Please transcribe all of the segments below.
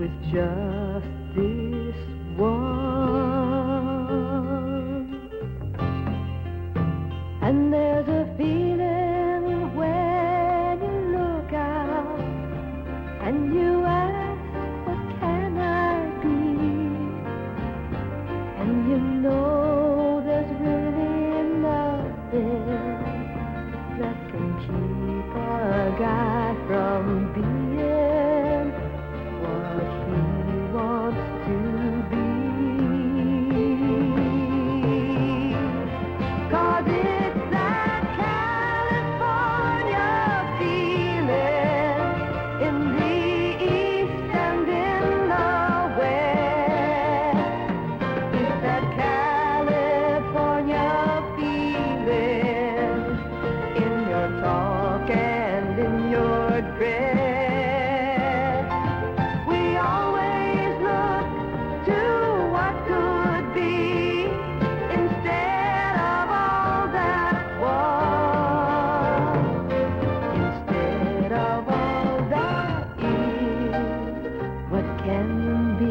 with just this one. And there's a feeling when you look out and you ask, what can I be? And you know there's really nothing that can keep a guy from being what he wants to be. 'Cause it's that California feeling in the east and in the west. It's that California feeling in your talk and in your dress. We always look to what could be instead of all that was, instead of all that is, what can be.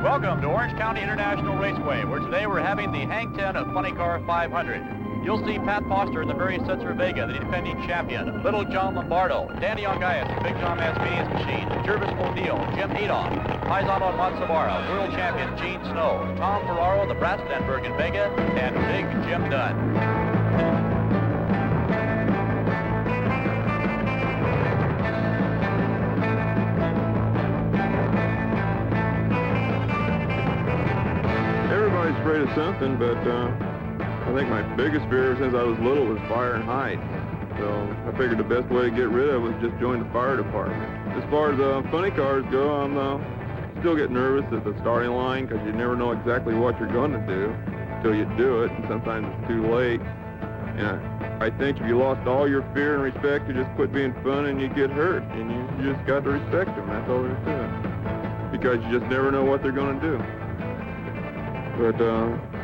Welcome to Orange County International Raceway, where today we're having the Hang 10 of Funny Car 500. You'll see Pat Foster in the very Setzer Vega, the defending champion, Little John Lombardo, Danny Ongaias, Big John Mascini's machine, Jervis O'Neill, Jim Adolph, Paisano Matsubara, world champion Gene Snow, Tom Ferraro, the Bratzenberg in Vega, and Big Jim Dunn. Everybody's afraid of something, but I think my biggest fear since I was little was fire and heights. So I figured the best way to get rid of it was just join the fire department. As far as funny cars go, I'm still get nervous at the starting line because you never know exactly what you're going to do until you do it, and sometimes it's too late. And I think if you lost all your fear and respect, you just quit being fun and you get hurt, and you just got to respect them. That's all there is to it, because you just never know what they're going to do. But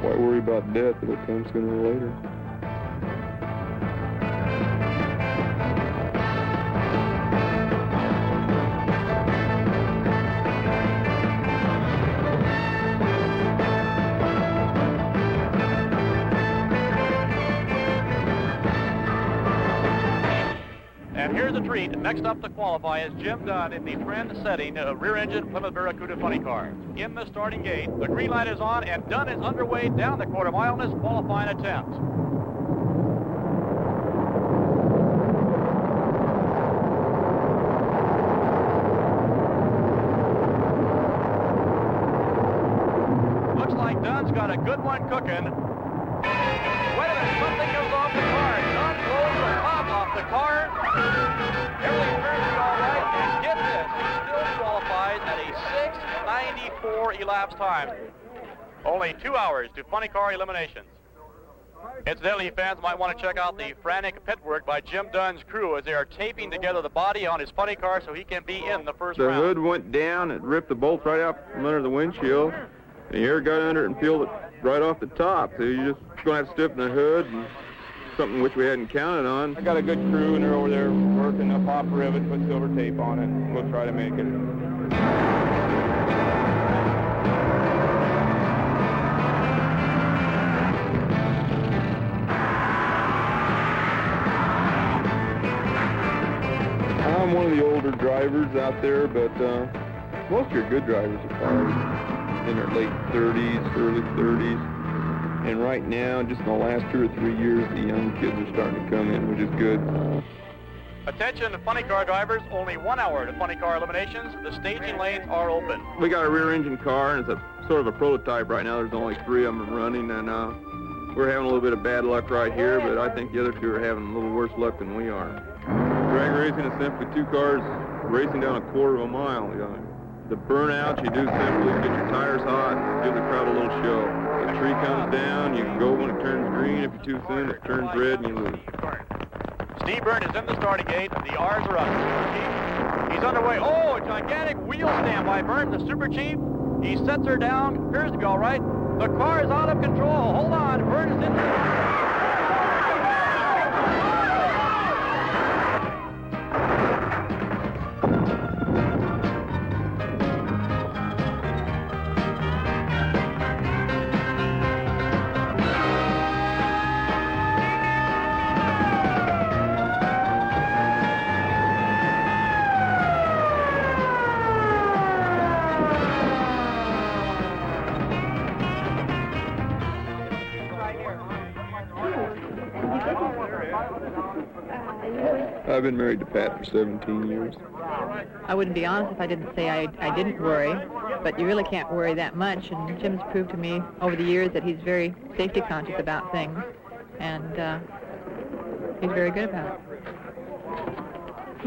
why worry about death? It'll come sooner or later. And here's a treat. Next up to qualify is Jim Dunn in the trend-setting rear-engine Plymouth Barracuda funny car. In the starting gate, the green light is on, and Dunn is underway down the quarter mile in his qualifying attempt. Looks like Dunn's got a good one cooking. Wait a minute, something comes off the car. Dunn blows the top off the car. Everything turns out all right, and get this, he still qualifies at a 6:94 elapsed time. Only 2 hours to funny car eliminations. Incidentally, fans might want to check out the frantic pit work by Jim Dunn's crew as they are taping together the body on his funny car so he can be in the first round. The hood went down, it ripped the bolts right out from under the windshield, and the air got under it and peeled it right off the top. So you're just going to have to stiffen the hood, and something which we hadn't counted on. I got a good crew, and they're over there working the pop rivet, put silver tape on it, and we'll try to make it. I'm one of the older drivers out there, but most of your good drivers are probably in their late 30s, early 30s. And right now, just in the last 2 or 3 years, the young kids are starting to come in, which is good. Attention funny car drivers, only 1 hour to funny car eliminations. The staging lanes are open. We got a rear engine car, and it's a sort of a prototype right now. There's only 3 of them running, and we're having a little bit of bad luck right here, but I think the other 2 are having a little worse luck than we are. Drag racing is simply 2 cars racing down a quarter of a mile. The burnout you do simply get your tires hot and give the crowd a little show. The tree comes down, you can go when it turns green. If you're too soon, it turns red and you lose. Steve Byrne is in the starting gate. The R's are up. Super Chief, he's underway. Oh, a gigantic wheel stand by Byrne, the Super Chief. He sets her down, appears to be all right. The car is out of control. Hold on, Byrne is in the... I've been married to Pat for 17 years. I wouldn't be honest if I didn't say I didn't worry, but you really can't worry that much, and Jim's proved to me over the years that he's very safety conscious about things, and he's very good about it.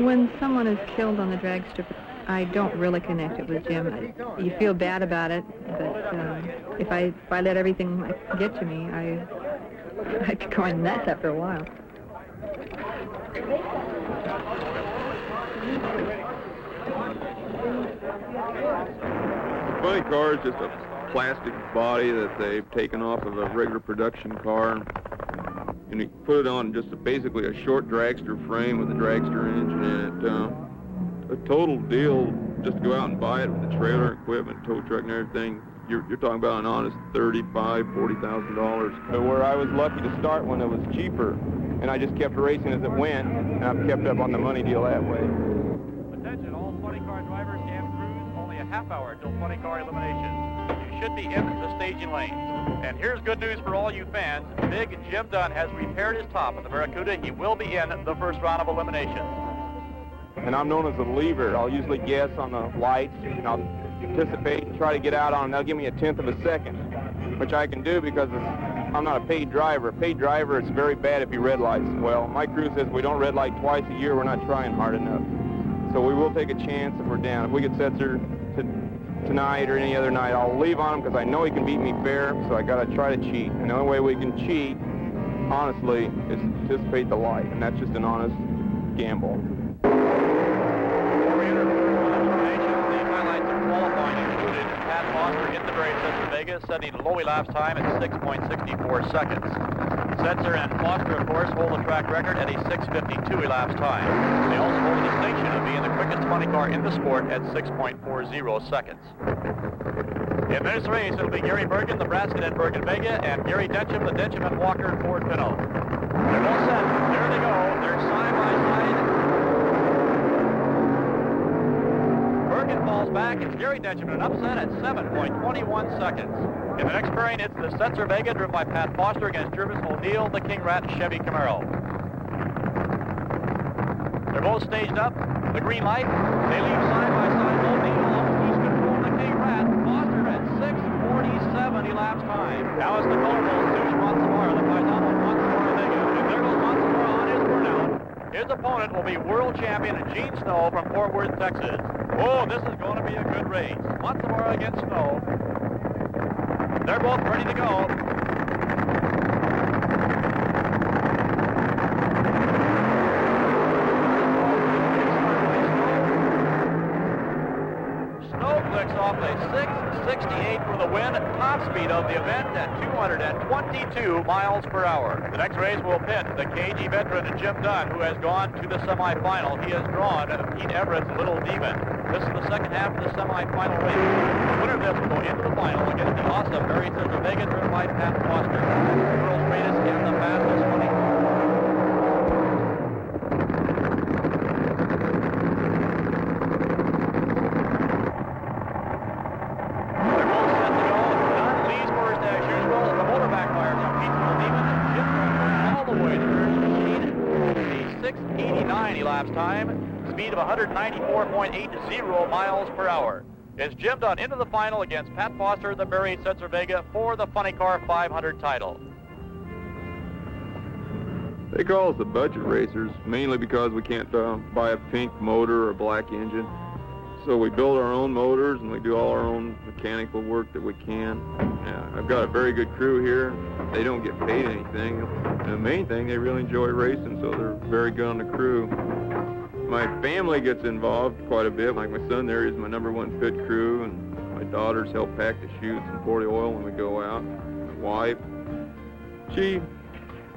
When someone is killed on the dragster, I don't really connect it with Jim. You feel bad about it, but if I let everything get to me, I'd be going nuts after a while. The funny car is just a plastic body that they've taken off of a regular production car, and you put it on just basically a short dragster frame with a dragster engine in it. A total deal just to go out and buy it with the trailer, equipment, tow truck, and everything. You're talking about an honest $35,000-$40,000. Where I was lucky to start when it was cheaper, and I just kept racing as it went, and I've kept up on the money deal that way. Attention, all funny car drivers and crews, only a half hour till funny car eliminations. You should be in the staging lanes. And here's good news for all you fans. Big Jim Dunn has repaired his top of the Barracuda. He will be in the first round of eliminations. And I'm known as a lever. I'll usually guess on the lights, and I'll anticipate and try to get out on them. They'll give me a 1/10 of a second, which I can do because I'm not a paid driver. A paid driver, it's very bad if you red lights. Well, my crew says we don't red light twice a year. We're not trying hard enough. So we will take a chance if we're down. If we get Setzer tonight or any other night, I'll leave on him because I know he can beat me fair, so I got to try to cheat. And the only way we can cheat, honestly, is anticipate the light, and that's just an honest gamble. Before we enter the eliminations, the highlights of qualifying included Pat Foster in the very Setzer Vegas, setting a low elapsed time at 6.64 seconds. Setzer and Foster, of course, hold the track record at a 6:52 elapsed time. They also hold the distinction of being the quickest funny car in the sport at 6.40 seconds. In this race, it'll be Gary Bergen, the Brasket and Bergen Vega, and Gary Dencham, the Dencham and Walker Ford Pinto. They're all set. There they go. They're side by side. Bergen falls back. It's Gary Dencham in an upset at 7.21 seconds. In the next pairing, it's the Setzer Vega driven by Pat Foster against Jervis O'Neill, the King Rat Chevy Camaro. They're both staged up. The green light. They leave side by side. O'Neill almost lose control of the King Rat. Foster at 6:47 elapsed time. Now it's the Colonel, Sush Monsamara, the Paisano Monsamara Vega. And there goes Monsamara on his burnout. His opponent will be world champion Gene Snow from Fort Worth, Texas. Oh, this is going to be a good race. Monsamara against Snow. They're both ready to go. Snow clicks off a 6:68 for the win. Top speed of the event at 222 miles per hour. The next race will pit the KG veteran Jim Dunn, who has gone to the semifinal. He has drawn Pete Everett's Little Demon. This is the second half of the semifinal race. The winner of this will go into the final against the awesome Mary Setzer Vega driven by Pat Foster. The world's greatest and the fastest funny car. They're both set to go. Dunn leads first as usual. The motor backfire laps time, speed of 194.80 miles per hour. It's Jim Dunn into the final against Pat Foster of the Barry Setzer Vega for the Funny Car 500 title. They call us the budget racers, mainly because we can't buy a pink motor or a black engine. So we build our own motors and we do all our own mechanical work that we can. I've got a very good crew here. They don't get paid anything. And the main thing, they really enjoy racing, so they're very good on the crew. My family gets involved quite a bit. Like my son there is my #1 pit crew, and my daughters help pack the chutes and pour the oil when we go out. My wife, she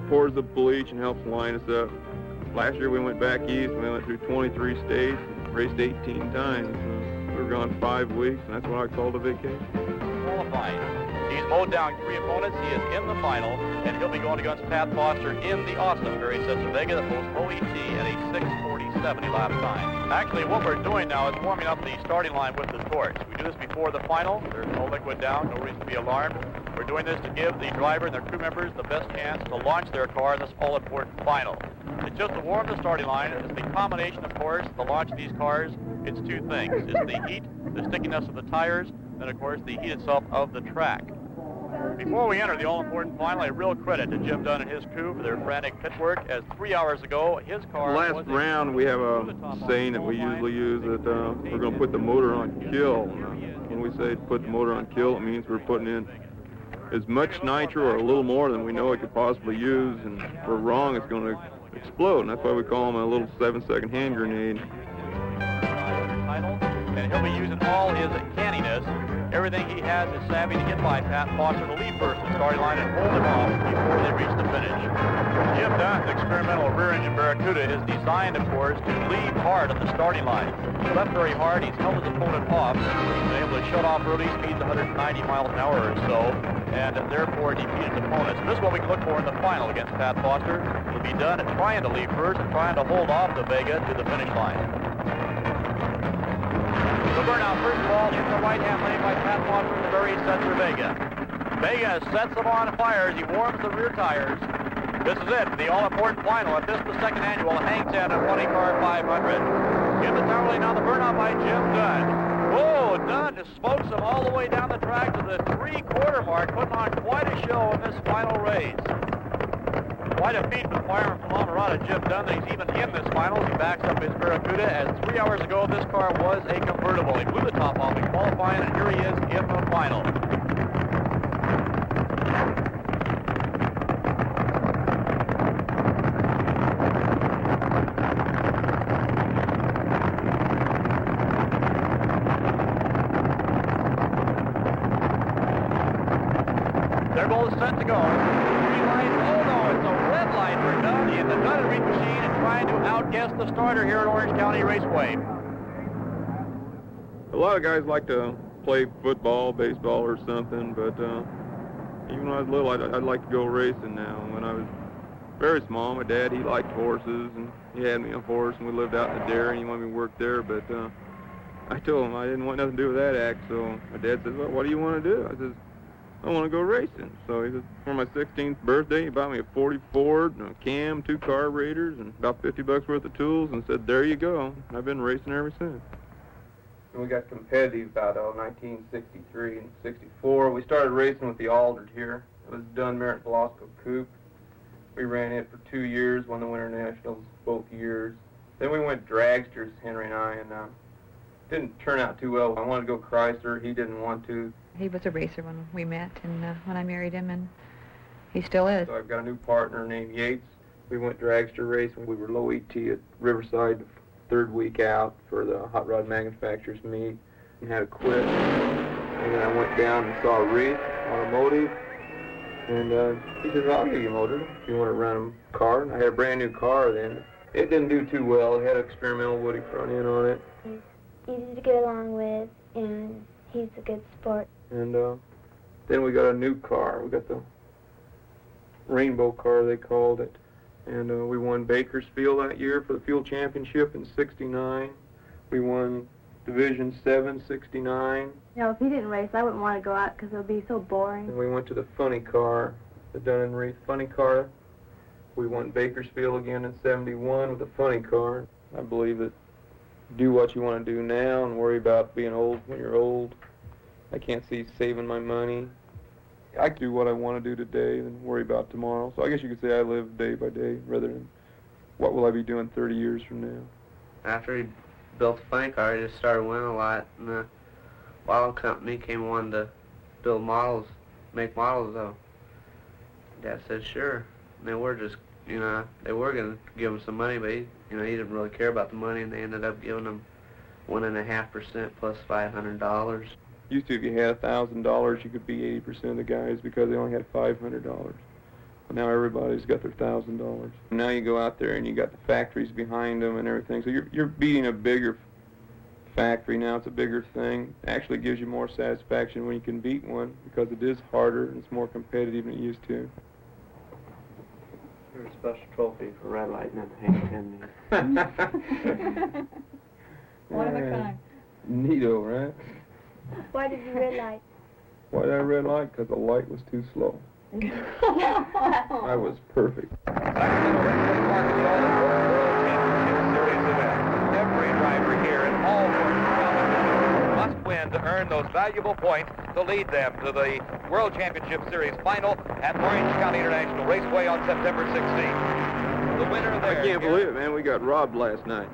pours the bleach and helps line us up. Last year we went back east. We went through 23 states and raced 18 times. We were gone 5 weeks, and that's what I called a vacation. Qualified. He's mowed down 3 opponents. He is in the final, and he'll be going against Pat Foster in the awesome Barry Setzer Vega that posts OET at a 6:40.70 lap time. Actually, what we're doing now is warming up the starting line with the torch. We do this before the final. There's no liquid down, no reason to be alarmed. We're doing this to give the driver and their crew members the best chance to launch their car in this all-important final. It's just to warm the starting line. It's the combination, of course, the launch of these cars. It's 2 things. It's the heat, the stickiness of the tires, and, of course, the heat itself of the track. Before we enter the all-important final, a real credit to Jim Dunn and his crew for their frantic pit work, as 3 hours ago, his car... Last round, we have a saying that we usually use that we're going to put the motor on kill. When we say put the motor on kill, it means we're putting in as much nitro or a little more than we know it could possibly use, and if we're wrong, it's going to explode, and that's why we call them a little 7-second hand grenade. And he'll be using all his canniness. Everything he has is savvy to get by Pat Foster to lead first the starting line and hold him off before they reach the finish. Jim Dunn's experimental rear-engine Barracuda is designed, of course, to lead hard on the starting line. He left very hard. He's held his opponent off. He's been able to shut off early speeds 190 miles an hour or so, and therefore defeated his opponents. And this is what we can look for in the final against Pat Foster. It'll be Dunn trying to lead first and trying to hold off the Vega to the finish line. The burnout, first of all, in the right-hand lane by Pat Foster in the Barry Setzer Vega. Vega sets them on fire as he warms the rear tires. This is it, the all-important final at this, the second annual Hang 10 and Funny Car 500. In the tower lane now, the burnout by Jim Dunn. Whoa, Dunn just smokes them all the way down the track to the 3/4 mark, putting on quite a show in this final race. Quite a feat for the fireman from La Mirada, Jim Dunn, that he's even in this final. He backs up his Barracuda, as 3 hours ago this car was a convertible. He blew the top off in qualifying, and here he is in the final. There goes set to go. Green light. Oh no, it's a red light for Dunn in the Dunn and Reed machine and trying to outguess the starter here at Orange County Raceway. A lot of guys like to play football, baseball, or something, but even when I was little, I'd like to go racing now. When I was very small, my dad, he liked horses, and he had me a horse, and we lived out in the dairy, and he wanted me to work there, but I told him I didn't want nothing to do with that act, so my dad said, well, what do you want to do? I said, I want to go racing. So he said, for my 16th birthday, he bought me a 40 Ford, and a cam, 2 carburetors, and about $50 worth of tools, and said, there you go. I've been racing ever since. And we got competitive about 1963 and 64. We started racing with the Aldred here. It was Dunn Merritt Velasco Coupe. We ran it for 2 years, won the Winter Nationals both years. Then we went dragsters, Henry and I, and didn't turn out too well. I wanted to go Chrysler. He didn't want to. He was a racer when we met, and when I married him, and he still is. So I've got a new partner named Yates. We went dragster racing. We were low ET at Riverside, third week out for the hot rod manufacturers meet, and had to quit. And then I went down and saw Reed Automotive, and he says, I'll give you a motor if you want to run a car. And I had a brand new car then. It didn't do too well. It had an experimental Woody front end on it. He's easy to get along with, and he's a good sport. And then we got a new car. We got the rainbow car, they called it. And we won Bakersfield that year for the field championship in '69. We won Division 7, '69. You know, if he didn't race, I wouldn't want to go out because it would be so boring. And we went to the funny car, the Dunn and Reed funny car. We won Bakersfield again in '71 with the funny car. I believe that do what you want to do now and worry about being old when you're old. I can't see saving my money. I do what I want to do today and worry about tomorrow. So I guess you could say I live day by day rather than what will I be doing 30 years from now. After he built the funny car, he just started winning a lot, and the bottle company came wanting to build models, make models though. Dad said sure. And they were just, they were going to give him some money, but he didn't really care about the money, and they ended up giving him 1.5% plus $500. Used to, if you had $1,000, you could be 80% of the guys because they only had $500. But now everybody's got their $1,000. Now you go out there and you got the factories behind them and everything. So you're beating a bigger factory now. It's a bigger thing. It actually gives you more satisfaction when you can beat one because it is harder and it's more competitive than it used to. There's a special trophy for red light and then One of a kind. Neato, right? Why did you red light? Why did I red light? Because the light was too slow. I was perfect. Sacramento Raceway Park is all the World Championship Series event. Every driver here in all horse must win to earn those valuable points to lead them to the World Championship Series final at Orange County International Raceway on September 16th. The winner there. I can't believe it, man. We got robbed last night.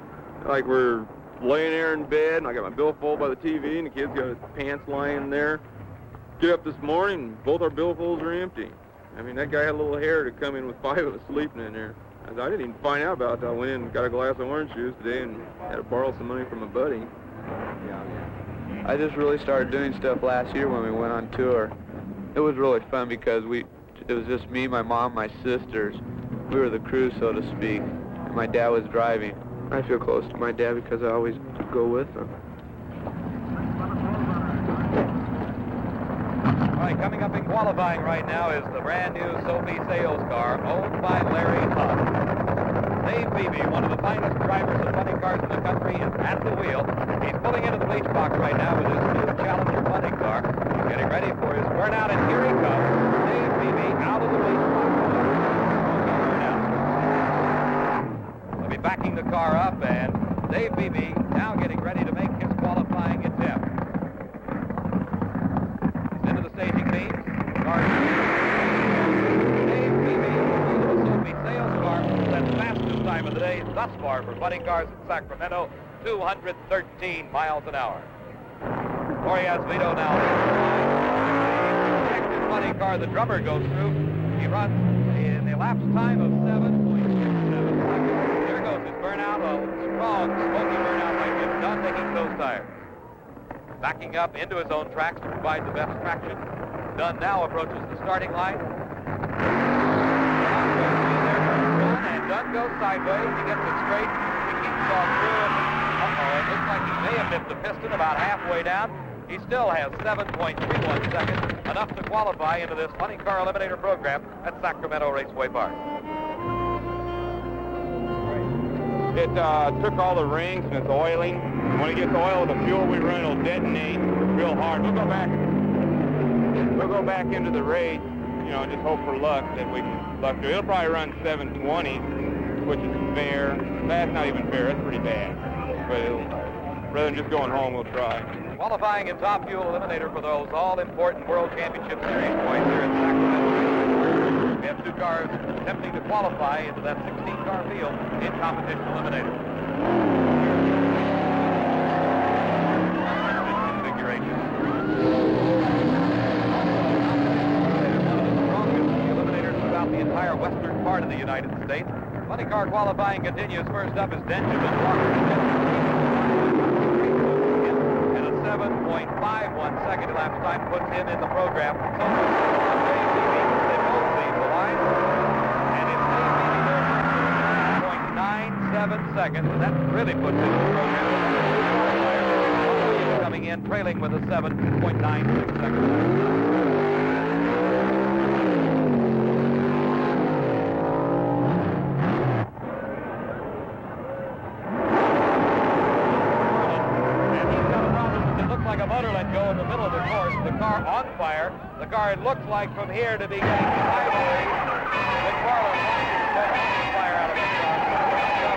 Like we're laying there in bed, and I got my billfold by the TV, and the kid's got his pants lying there. Get up this morning, both our billfolds are empty. I mean, that guy had a little hair to come in with 5 of us sleeping in there. I didn't even find out about it. I went in and got a glass of orange juice today and had to borrow some money from a buddy. I just really started doing stuff last year when we went on tour. It was really fun because it was just me, my mom, my sisters. We were the crew, so to speak. And my dad was driving. I feel close to my dad because I always go with him. All right, coming up in qualifying right now is the brand new Sophie sales car owned by Larry Huff. Dave Beebe, one of the finest drivers of funny cars in the country, is at the wheel. He's pulling into the bleach box right now with his new Challenger funny car, getting ready for his burnout, and here he comes. Dave Beebe out of the bleach box. He'll be backing the car up, and Dave Beebe now getting ready to make his qualifying attempt. Into the staging beams. Dave Beebe, the Sophie sales car, the fastest time of the day thus far for funny cars in Sacramento, 213 miles an hour. Orias Vito now. The active funny car the drummer goes through. He runs in the elapsed time of 7.67 seconds. Here goes his burnout, a strong, smoky burnout by Jim Dunn to heat those tires. Backing up into his own tracks to provide the best traction. Dunn now approaches the starting line. And Dunn goes sideways. He gets it straight. He keeps on through. And it looks like he may have nipped the piston about halfway down. He still has 7.31 seconds, enough to qualify into this funny car eliminator program at Sacramento Raceway Park. It took all the rings and it's oiling. When it gets oiled, the fuel we run will detonate real hard. We'll go back into the race, and just hope for luck that we can luck through. It'll probably run 720, which is fair. That's not even fair. It's pretty bad. But rather than just going home, we'll try. Qualifying in top fuel eliminator for those all-important World Championship Series points here in Sacramento. We have 2 cars attempting to qualify into that 16-car field in competition eliminator. Configuration. One of the strongest eliminators throughout the entire western part of the United States. Funny car qualifying continues. First up is Benjamin Walker. 7.51 second elapsed time puts him in the program. So Dave Beebe, they both lead the line. And it's Dave Beebe there, 7.97 seconds. And that really puts him in the program. Coming in, trailing with a 7.96 seconds. The car looks like from here to be getting sideways. McFarland wants to set fire out of the car.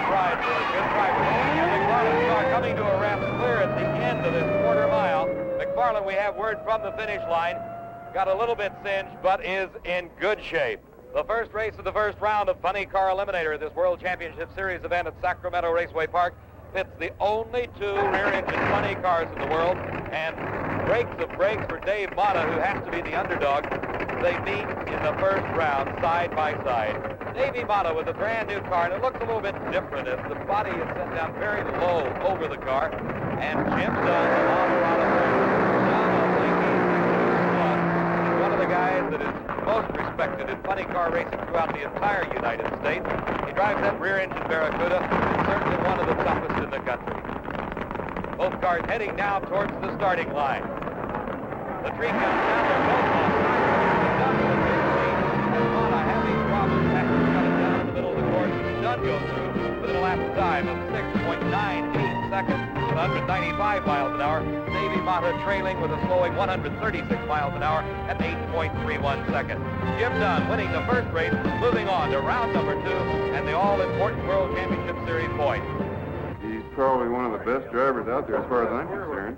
ride for a good driver. And McFarland's car coming to a wrap clear at the end of this quarter mile. McFarland, we have word from the finish line, got a little bit singed, but is in good shape. The first race of the first round of Funny Car Eliminator at this World Championship Series event at Sacramento Raceway Park pits the only two rear-engine funny cars in the world, and breaks of breaks for Dave Mata, who has to be the underdog. They meet in the first round side by side. Davey Mata with a brand new car, and it looks a little bit different as the body is set down very low over the car, and Jim Dunn, the Colorado one of the guys that is most respected in funny car racing throughout the entire United States. He drives that rear-engine Barracuda. It's certainly one of the toughest in the country. Both cars heading now towards the starting line. The tree comes down. They're both on Dunn with a big lead. And Mata having problems after coming down in the middle of the course. Dunn goes through with an elapsed time of 6.98 seconds at 195 miles an hour. Davey Mata trailing with a slowing 136 miles an hour at 8.31 seconds. Jim Dunn winning the first race, moving on to round number 2 and the all-important World Championship Series points. He's probably one of the best drivers out there as far as I'm concerned.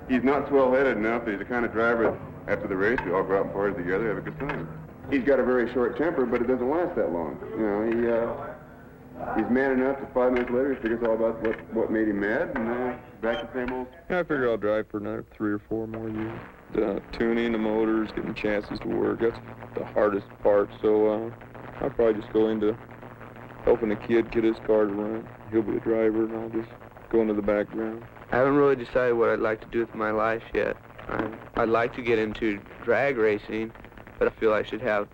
He's not swell-headed enough. He's the kind of driver after the race we all go out and party together, have a good time. He's got a very short temper, but it doesn't last that long. You know, he's mad enough that 5 minutes later he figures all about what made him mad, and back to the same old. Yeah, I figure I'll drive for another 3 or 4 more years. Tuning the motors, getting chassis to work, that's the hardest part. So I'll probably just go into helping the kid get his car to run. He'll be the driver, and I'll just go into the background. I haven't really decided what I'd like to do with my life yet. I'd like to get into drag racing, but I feel I should have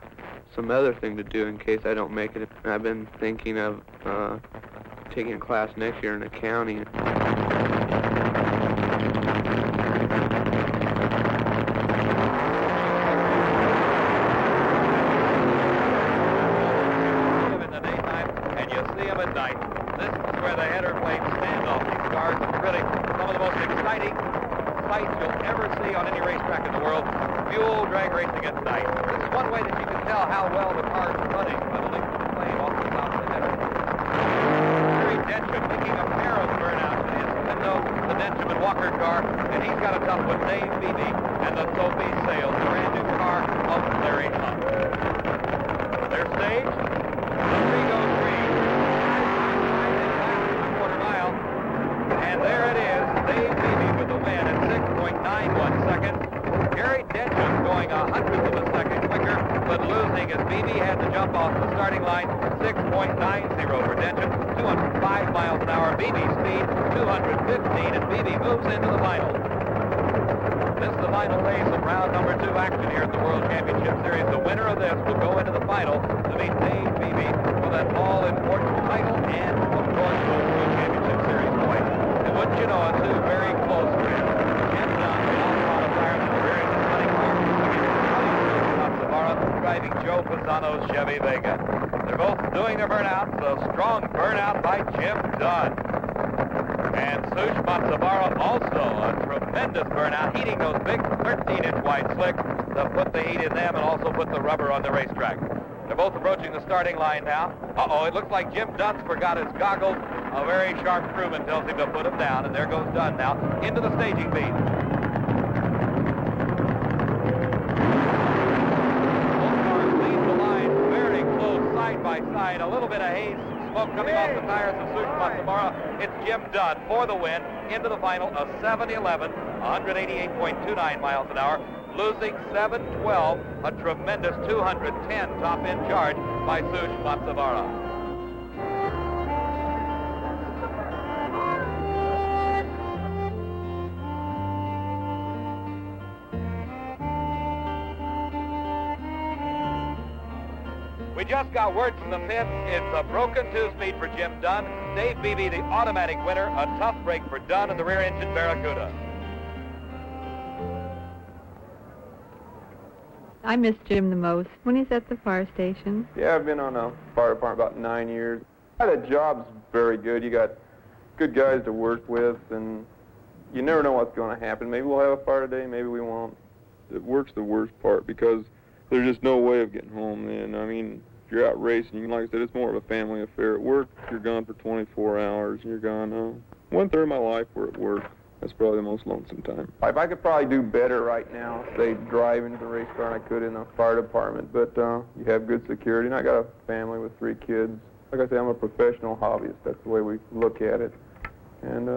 some other thing to do in case I don't make it. I've been thinking of taking a class next year in accounting. At night. This is where the header blades stand off these cars. It's really some of the most exciting sights you'll ever see on any racetrack in the world. Fuel drag racing at night. This is one way that you can tell how well the car is running by the length of the flame off the top of the header. Gary Densham making a pair of burnouts in his window, the Densham and Walker car, and he's got a tough one. Dave Beebe and the Sophie Sales, the brand new car of Larry Hunt. Their stage, the three goes green. And there it is, Dave Beebe with the win at 6.91 seconds. Gary Densham going 100th of a second quicker, but losing as Beebe had to jump off the starting line. 6.90 for Densham, 205 miles an hour. Beebe speed, 215, and Beebe moves into the final. This is the final race of round number 2 action here at the World Championship Series. The winner of this will go into the final to meet Dave Beebe for that all-important title and, of course, those World Championship Series points. And wouldn't you know it, two very close friends. Jim Dunn, the Altamont fireman, rear-engine funny car, against Savara, driving Joe Pisano's Chevy Vega. They're both doing their burnouts, a strong burnout by Jim Dunn. And Sush Matsubara also a tremendous burnout, heating those big 13-inch wide slicks to put the heat in them and also put the rubber on the racetrack. They're both approaching the starting line now. Uh-oh, it looks like Jim Dunn's forgot his goggles. A very sharp crewman tells him to put them down, and there goes Dunn now into the staging beat. Both cars lead the line very close, side by side. A little bit of haze, smoke coming off the tires of Sush Matsubara. It's Jim Dunn for the win into the final of 7-11, 188.29 miles an hour. Losing 7-12, a tremendous 210 top-end charge by Sush Matsubara. We just got word from the pit. It's a broken 2-speed for Jim Dunn. Dave Beebe, the automatic winner. A tough break for Dunn in the rear-engine Barracuda. I miss Jim the most when he's at the fire station. Yeah, I've been on a fire department about 9 years. The job's very good. You got good guys to work with, and you never know what's going to happen. Maybe we'll have a fire today, maybe we won't. The work's the worst part because there's just no way of getting home then. I mean, you're out racing, like I said, it's more of a family affair. At work, you're gone for 24 hours, and you're gone, 1/3 of my life we're at work. That's probably the most lonesome time. I could probably do better right now, say, drive into the race car than I could in the fire department, but you have good security, and I got a family with 3 kids. Like I say, I'm a professional hobbyist. That's the way we look at it. And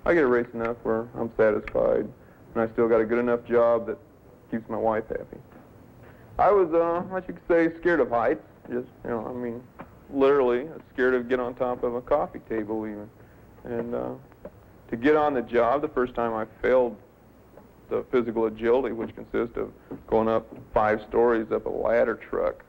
I get to race enough where I'm satisfied, and I still got a good enough job that keeps my wife happy. I was, what you could say, scared of heights. Just, I mean, literally scared to get on top of a coffee table even. And to get on the job, the first time I failed the physical agility, which consists of going up 5 stories up a ladder truck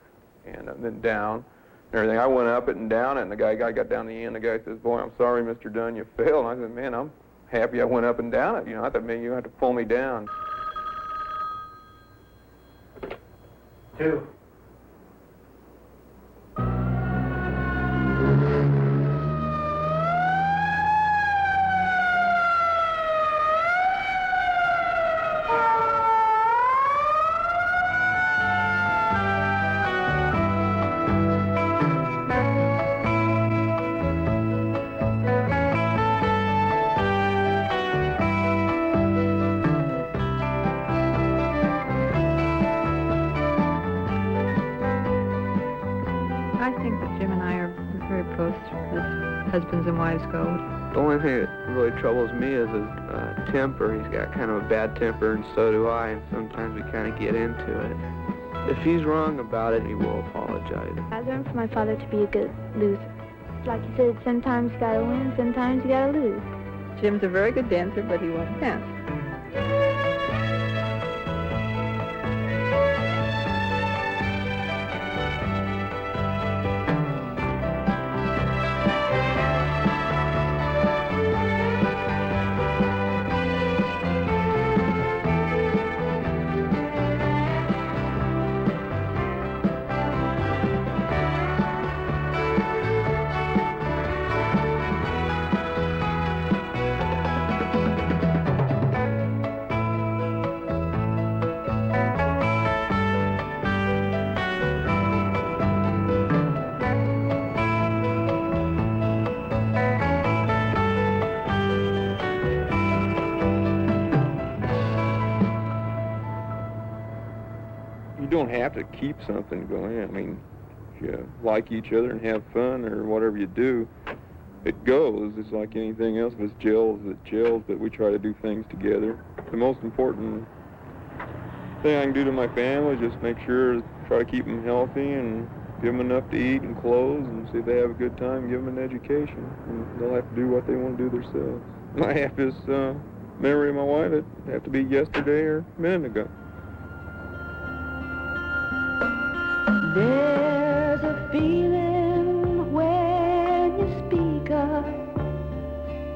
and then down and everything. I went up it and down it, and the guy got down the end. The guy says, "Boy, I'm sorry, Mr. Dunn, you failed." And I said, "Man, I'm happy I went up and down it. I thought maybe you had to pull me down." 2. Husbands and wives go. The only thing that really troubles me is his temper. He's got kind of a bad temper, and so do I, and sometimes we kind of get into it. If he's wrong about it, he will apologize. I learned from my father to be a good loser. Like you said, sometimes you gotta win, sometimes you gotta lose. Jim's a very good dancer, but he won't dance. You don't have to keep something going. I mean, if you like each other and have fun or whatever you do, it goes. It's like anything else. If it gels, but we try to do things together. The most important thing I can do to my family is just make sure, try to keep them healthy and give them enough to eat and clothes, and see if they have a good time, give them an education. And they'll have to do what they want to do themselves. My happiest memory of my wife, it'd have to be yesterday or a minute ago. There's a feeling when you speak up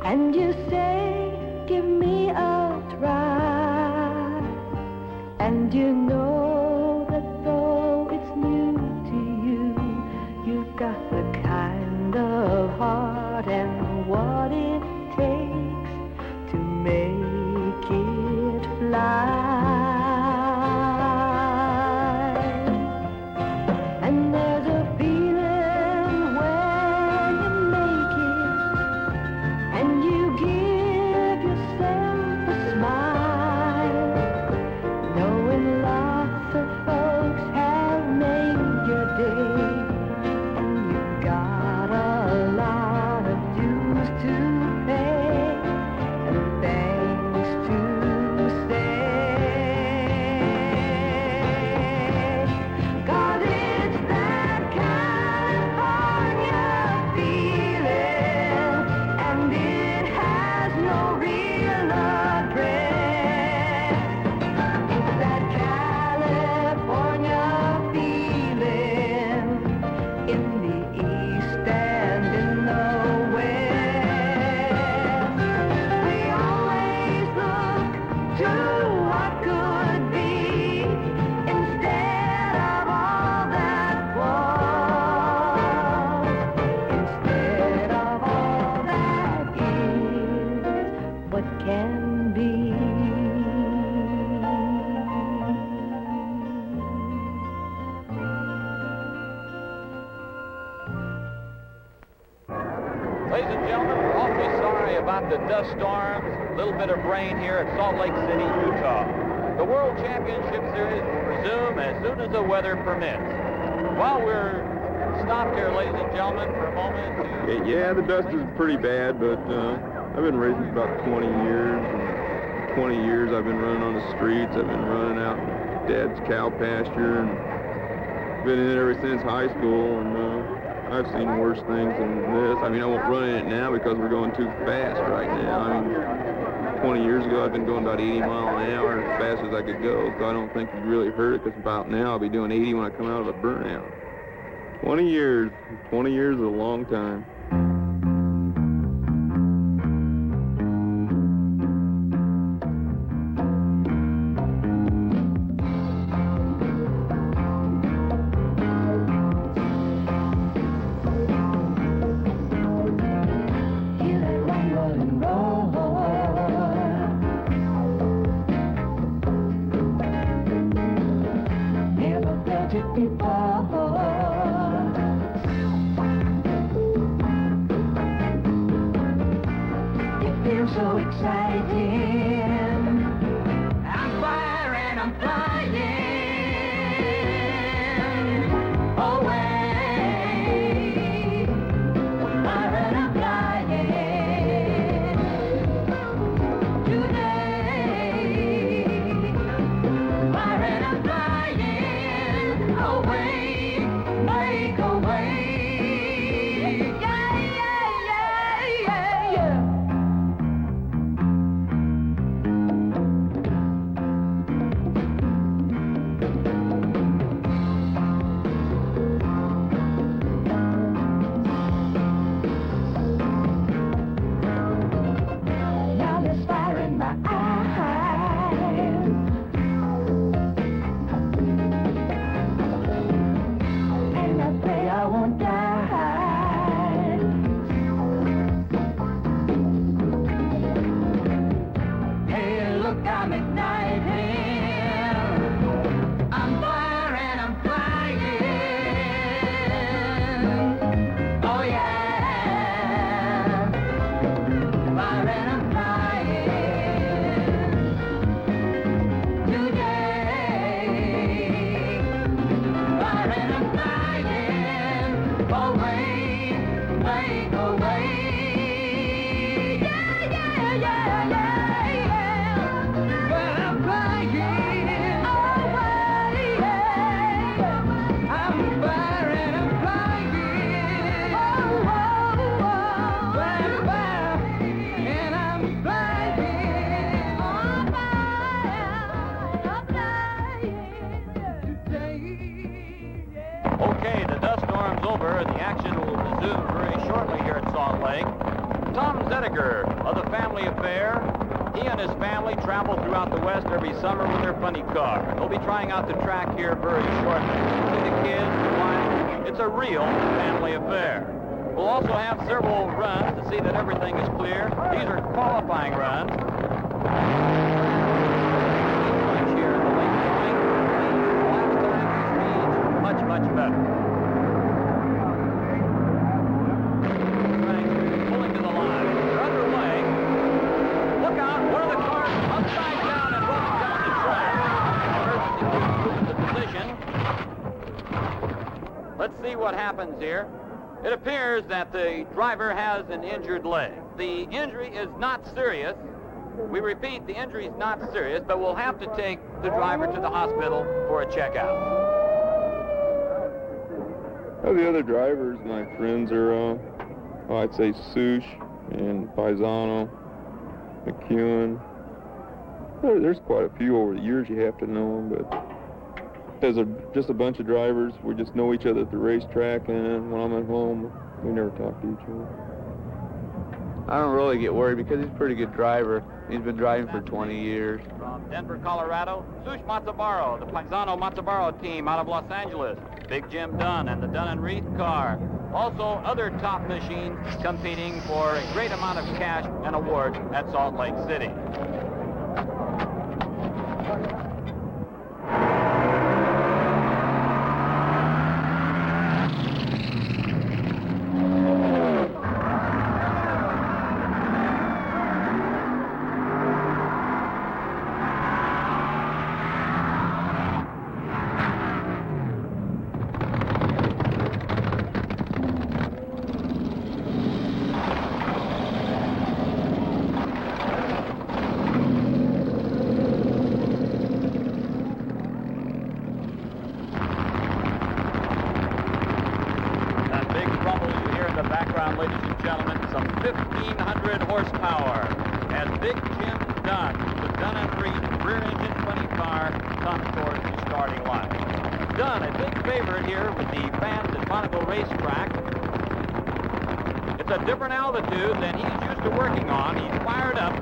and you say, "Give me a try," and you know that though it's new to you, you've got the kind of heart and what it takes to make it fly. Love about the dust storms, a little bit of rain here at Salt Lake City, Utah. The World Championship Series will resume as soon as the weather permits. While we're stopped here, ladies and gentlemen, for a moment. Yeah, the dust is pretty bad, but I've been racing for about 20 years. And 20 years I've been running on the streets. I've been running out in Dad's cow pasture, and been in it ever since high school. And I've seen worse things than this. I mean, I won't run in it now because we're going too fast right now. I mean, 20 years ago, I've been going about 80 miles an hour as fast as I could go, so I don't think you'd really hurt it, because about now I'll be doing 80 when I come out of a burnout. 20 years. 20 years is a long time. So exciting. I'm firing, I'm flying away. Firing, I'm flying today. Firing, I'm flying away. Make a way. Yeah, yeah, yeah, yeah, yeah. Okay, the dust storm's over, and the action will resume very shortly here at Salt Lake. Tom Zediger of the Family Affair. He and his family travel throughout the West every summer with their funny car. They'll be trying out the track here very shortly. See the kids, the wife. It's a real family affair. We'll also have several runs to see that everything is clear. These are qualifying runs. Here in the late spring. Last time, much, much better. Pulling to the line. They're underway. Look out, one of the cars upside down and rolling down the track. Emergency the position. Let's see what happens here. It appears that the driver has an injured leg. The injury is not serious. We repeat, the injury is not serious, but we'll have to take the driver to the hospital for a checkout. Well, the other drivers, my friends, are, I'd say Sush and Paisano, McEwen. There's quite a few over the years. You have to know them, but there's just a bunch of drivers. We just know each other at the racetrack, and when I'm at home, we never talk to each other. I don't really get worried because he's a pretty good driver. He's been driving for 20 years. From Denver, Colorado, Sush Matsubaro, the Paisano Matsubaro team out of Los Angeles. Big Jim Dunn and the Dunn and Reith car. Also, other top machines competing for a great amount of cash and awards at Salt Lake City. 1,500 horsepower as Big Jim Dunn, the Dunn and Reed rear-engine funny car, comes towards the starting line. Dunn, a big favorite here with the fans at Monaco Racetrack. It's a different altitude than he's used to working on. He's fired up.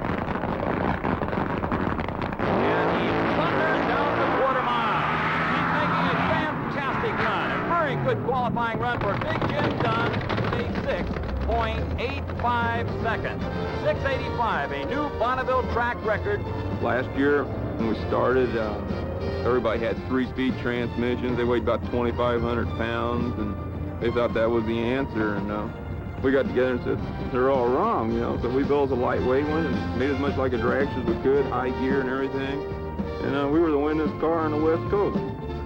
And he thunders down the quarter mile. He's making a fantastic run. A very good qualifying run for Big Jim Dunn with a 6.85 seconds. 6:85, a new Bonneville track record. Last year, when we started, everybody had 3-speed transmissions. They weighed about 2,500 pounds, and they thought that was the answer. And we got together and said, they're all wrong, So we built a lightweight one and made as much like a dragster as we could, high gear and everything. And we were the winningest car on the West Coast.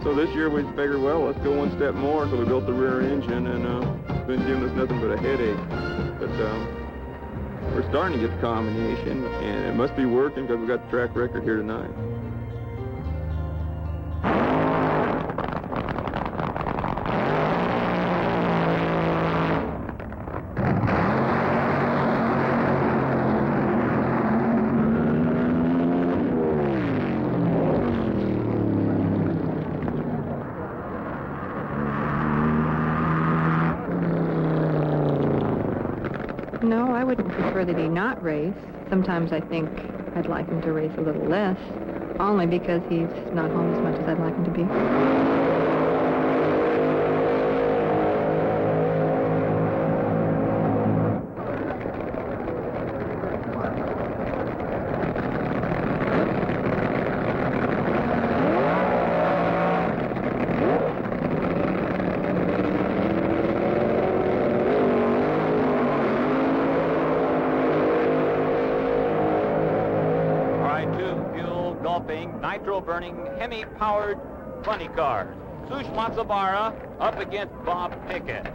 So this year we figured, well, let's go one step more. So we built the rear engine, and it's been giving us nothing but a headache. But we're starting to get the combination, and it must be working because we got the track record here tonight. No, I wouldn't prefer that he not race. Sometimes I think I'd like him to race a little less, only because he's not home as much as I'd like him to be. Nitro-burning, Hemi-powered funny cars. Sush Matsubara up against Bob Pickett.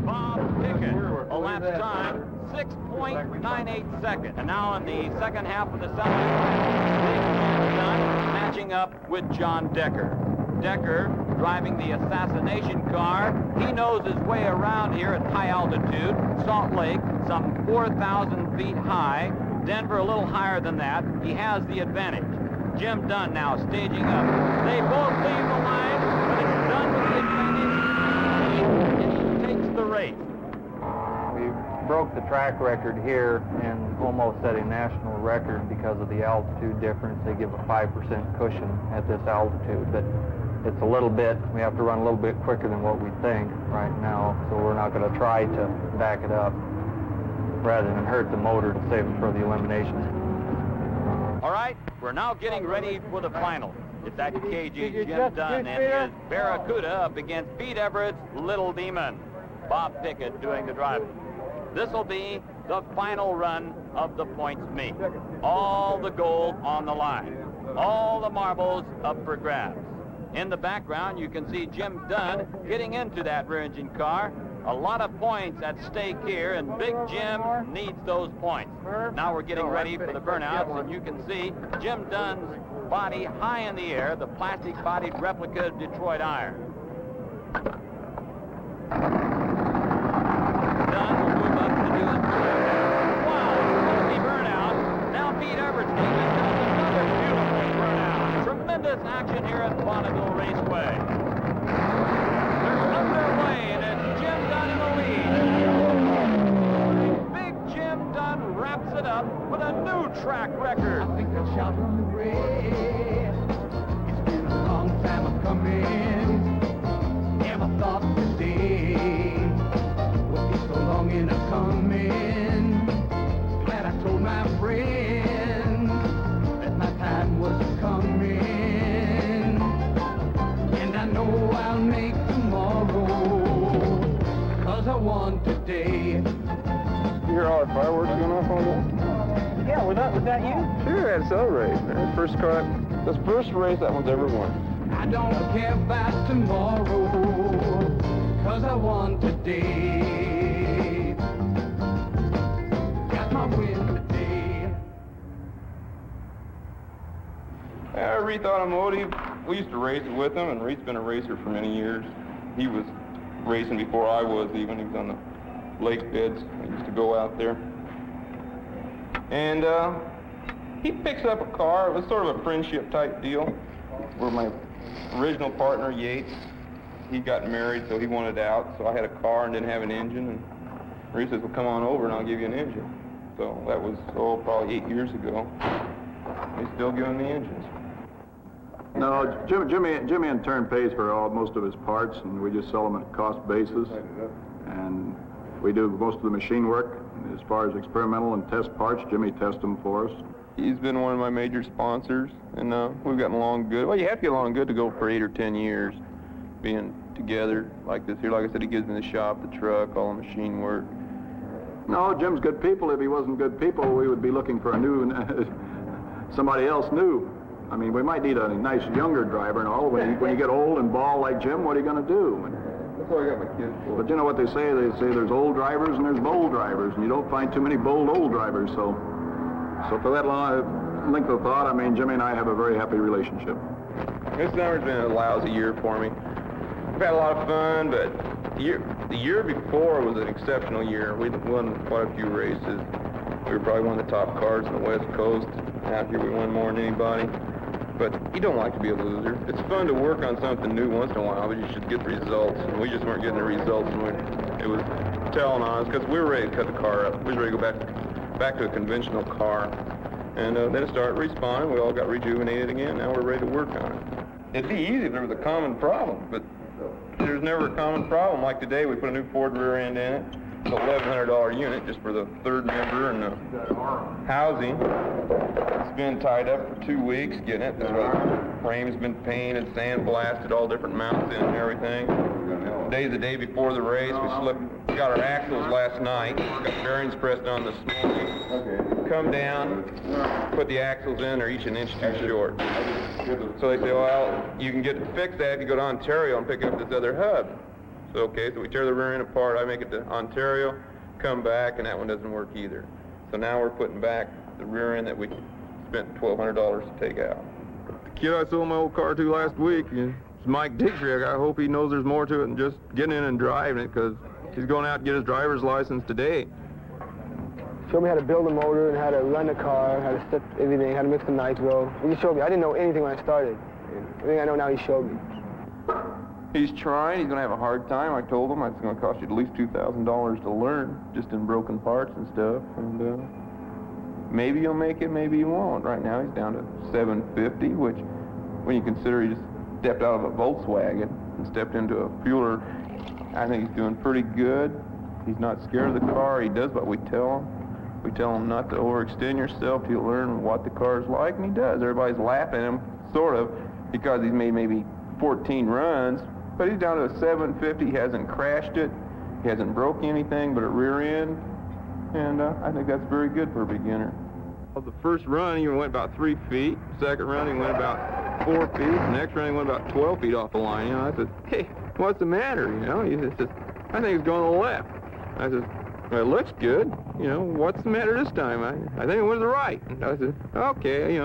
Bob Pickett, a lap time, 6.98 seconds. And now in the second half of the semifinal, Big Jim Dunn matching up with John Decker. Decker driving the assassination car. He knows his way around here at high altitude. Salt Lake, some 4,000 feet high. Denver, a little higher than that. He has the advantage. Jim Dunn now staging up. They both leave the line, but it's Dunn with the advantage. And he takes the race. We broke the track record here and almost set a national record because of the altitude difference. They give a 5% cushion at this altitude, but it's a little bit, we have to run a little bit quicker than what we think right now, so we're not going to try to back it up rather than hurt the motor to save it for the eliminations. All right, we're now getting ready for the final. It's that cagey Jim Dunn and his Barracuda up against Pete Everett's Little Demon. Bob Pickett doing the driving. This will be the final run of the points meet. All the gold on the line. All the marbles up for grabs. In the background, you can see Jim Dunn getting into that rear-engine car. A lot of points at stake here, and Big Jim needs those points. Now we're getting ready for the burnouts, and you can see Jim Dunn's body high in the air, the plastic-bodied replica of Detroit Iron. Dunn will move up to do his burnout. Wow, smoky burnout. Now Pete Everett's does another beautiful burnout. Tremendous action here at Bonneville Raceway. They're underway, and it's Jim Dunn in the lead. Big Jim Dunn wraps it up with a new track record. I think I'll shout on the red. It's been a long time coming. Never thought today would be so long in a coming. Glad I told my friend that my time was coming. And I know I'll make tomorrow, 'cause I won today. You hear all the fireworks going off on that? Yeah, was that you? Sure, that's celebrate, man. First car, that's first race that one's ever won. I don't care about tomorrow, 'cause I won today. Got my win today. Reith Automotive, we used to race it with him, and Reith's been a racer for many years. He was racing before I was even. He was on the lake beds. I used to go out there. And he picks up a car. It was sort of a friendship type deal, where my original partner, Yates, he got married, so he wanted out. So I had a car and didn't have an engine. And Reith says, well, come on over and I'll give you an engine. So that was, probably 8 years ago. He's still giving me engines. No, Jimmy in turn pays for most of his parts, and we just sell them at cost basis. And we do most of the machine work. As far as experimental and test parts, Jimmy tests them for us. He's been one of my major sponsors, and we've gotten along good. Well, you have to get along good to go for 8 or 10 years, being together like this here. Like I said, he gives me the shop, the truck, all the machine work. No, Jim's good people. If he wasn't good people, we would be looking for a new, somebody else new. I mean, we might need a nice younger driver and all. When you get old and bald like Jim, what are you going to do? That's what I got my kids for. But you know what they say? They say there's old drivers and there's bold drivers, and you don't find too many bold old drivers. So for that long length of thought, I mean, Jimmy and I have a very happy relationship. This summer's been a lousy year for me. We've had a lot of fun, but the year before was an exceptional year. We won quite a few races. We were probably one of the top cars on the West Coast. Out here we won more than anybody. But you don't like to be a loser. It's fun to work on something new once in a while, but you should get the results. And we just weren't getting the results, and it was telling on us, because we were ready to cut the car up. We were ready to go back to a conventional car. And then it started respawning. We all got rejuvenated again. Now we're ready to work on it. It'd be easy if there was a common problem, but there's never a common problem. Like today, we put a new Ford rear end in it. It's an $1,100 unit just for the third member and the housing. It's been tied up for 2 weeks getting it. The frame's been painted, sandblasted, all different mounts in and everything. Today's the day before the race. We got our axles last night. Got bearings pressed on this morning. Come down, put the axles in. They're each an inch too short. So they say, well, you can fix that if you go to Ontario and pick up this other hub. So, okay, so we tear the rear end apart. I make it to Ontario, come back, and that one doesn't work either. So now we're putting back the rear end that we spent $1,200 to take out. The kid I sold my old car to last week is Mike Dixie. I hope he knows there's more to it than just getting in and driving it, because he's going out to get his driver's license today. Showed me how to build a motor and how to run the car, how to set everything, how to mix the nitro. He showed me. I didn't know anything when I started. Everything I know now, he showed me. He's trying. He's going to have a hard time. I told him it's going to cost you at least $2,000 to learn, just in broken parts and stuff. And maybe he'll make it, maybe he won't. Right now he's down to $750, which, when you consider he just stepped out of a Volkswagen and stepped into a Fueler, I think he's doing pretty good. He's not scared of the car. He does what we tell him. We tell him not to overextend yourself till you learn what the car's like, and he does. Everybody's laughing at him, sort of, because he's made maybe 14 runs. But he's down to a 750. He hasn't crashed it. He hasn't broke anything but a rear end. And I think that's very good for a beginner. Well, the first run, he went about 3 feet. Second run, he went about 4 feet. The next run, he went about 12 feet off the line. I said, hey, what's the matter? He says, I think it's going to the left. I said, well, it looks good. What's the matter this time? I think it went to the right. And I said, okay,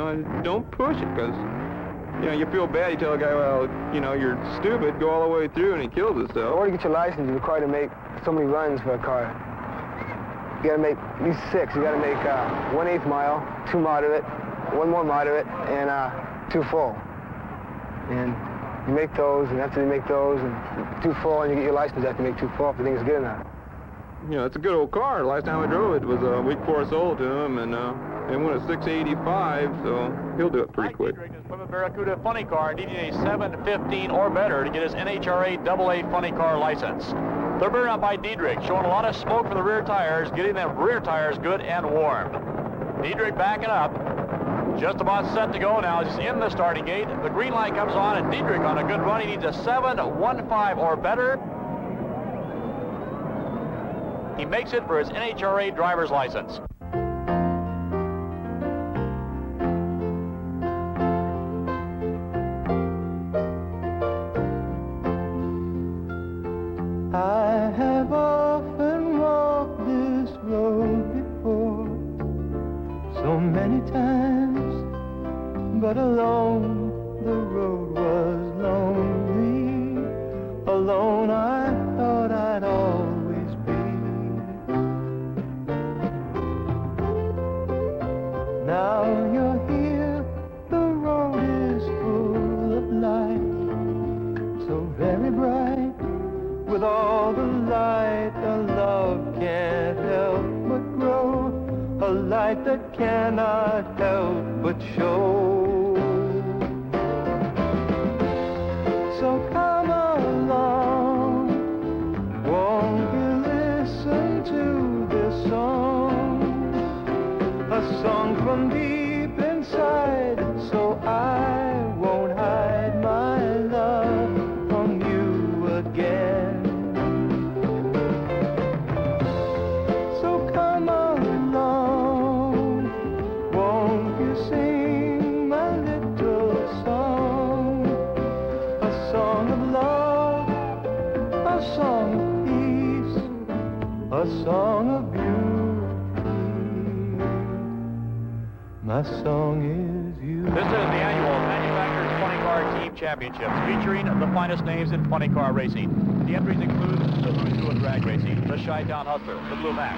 don't push it, because you feel bad. You tell a guy, well, you're stupid, go all the way through, and he kills himself. In order to get your license, you're required to make so many runs for a car. You got to make at least 6. You got to make 1/8 mile, 2 moderate, 1 more moderate, and 2 full. And you make those, and after you make those, and 2 full, and you get your license after you make 2 full if you think it's good enough. It's a good old car. Last time I drove it was a week before I sold it to him, and it went at 685, so he'll do it pretty quick. Mike Dietrich, Plymouth Barracuda funny car, needing a 715 or better to get his NHRA AA funny car license. They're bearing out by Dietrich, showing a lot of smoke for the rear tires, getting them rear tires good and warmed. Dietrich backing up, just about set to go now. He's in the starting gate. The green light comes on, and Dietrich on a good run. He needs a 715 or better. He makes it for his NHRA driver's license. I have often walked this road before, so many times, but alone light that cannot help but show. So come along, won't you listen to this song? A song from deep inside, so I won't hide my love from you again. So come along, won't you sing my little song? A song of love, a song of peace, a song of beauty. My song is you. This is the annual Manufacturers Funny Car Team Championships, featuring the finest names in funny car racing. The entries include the Who's Who of drag racing, the Chi-Town Hustler, the Blue Max,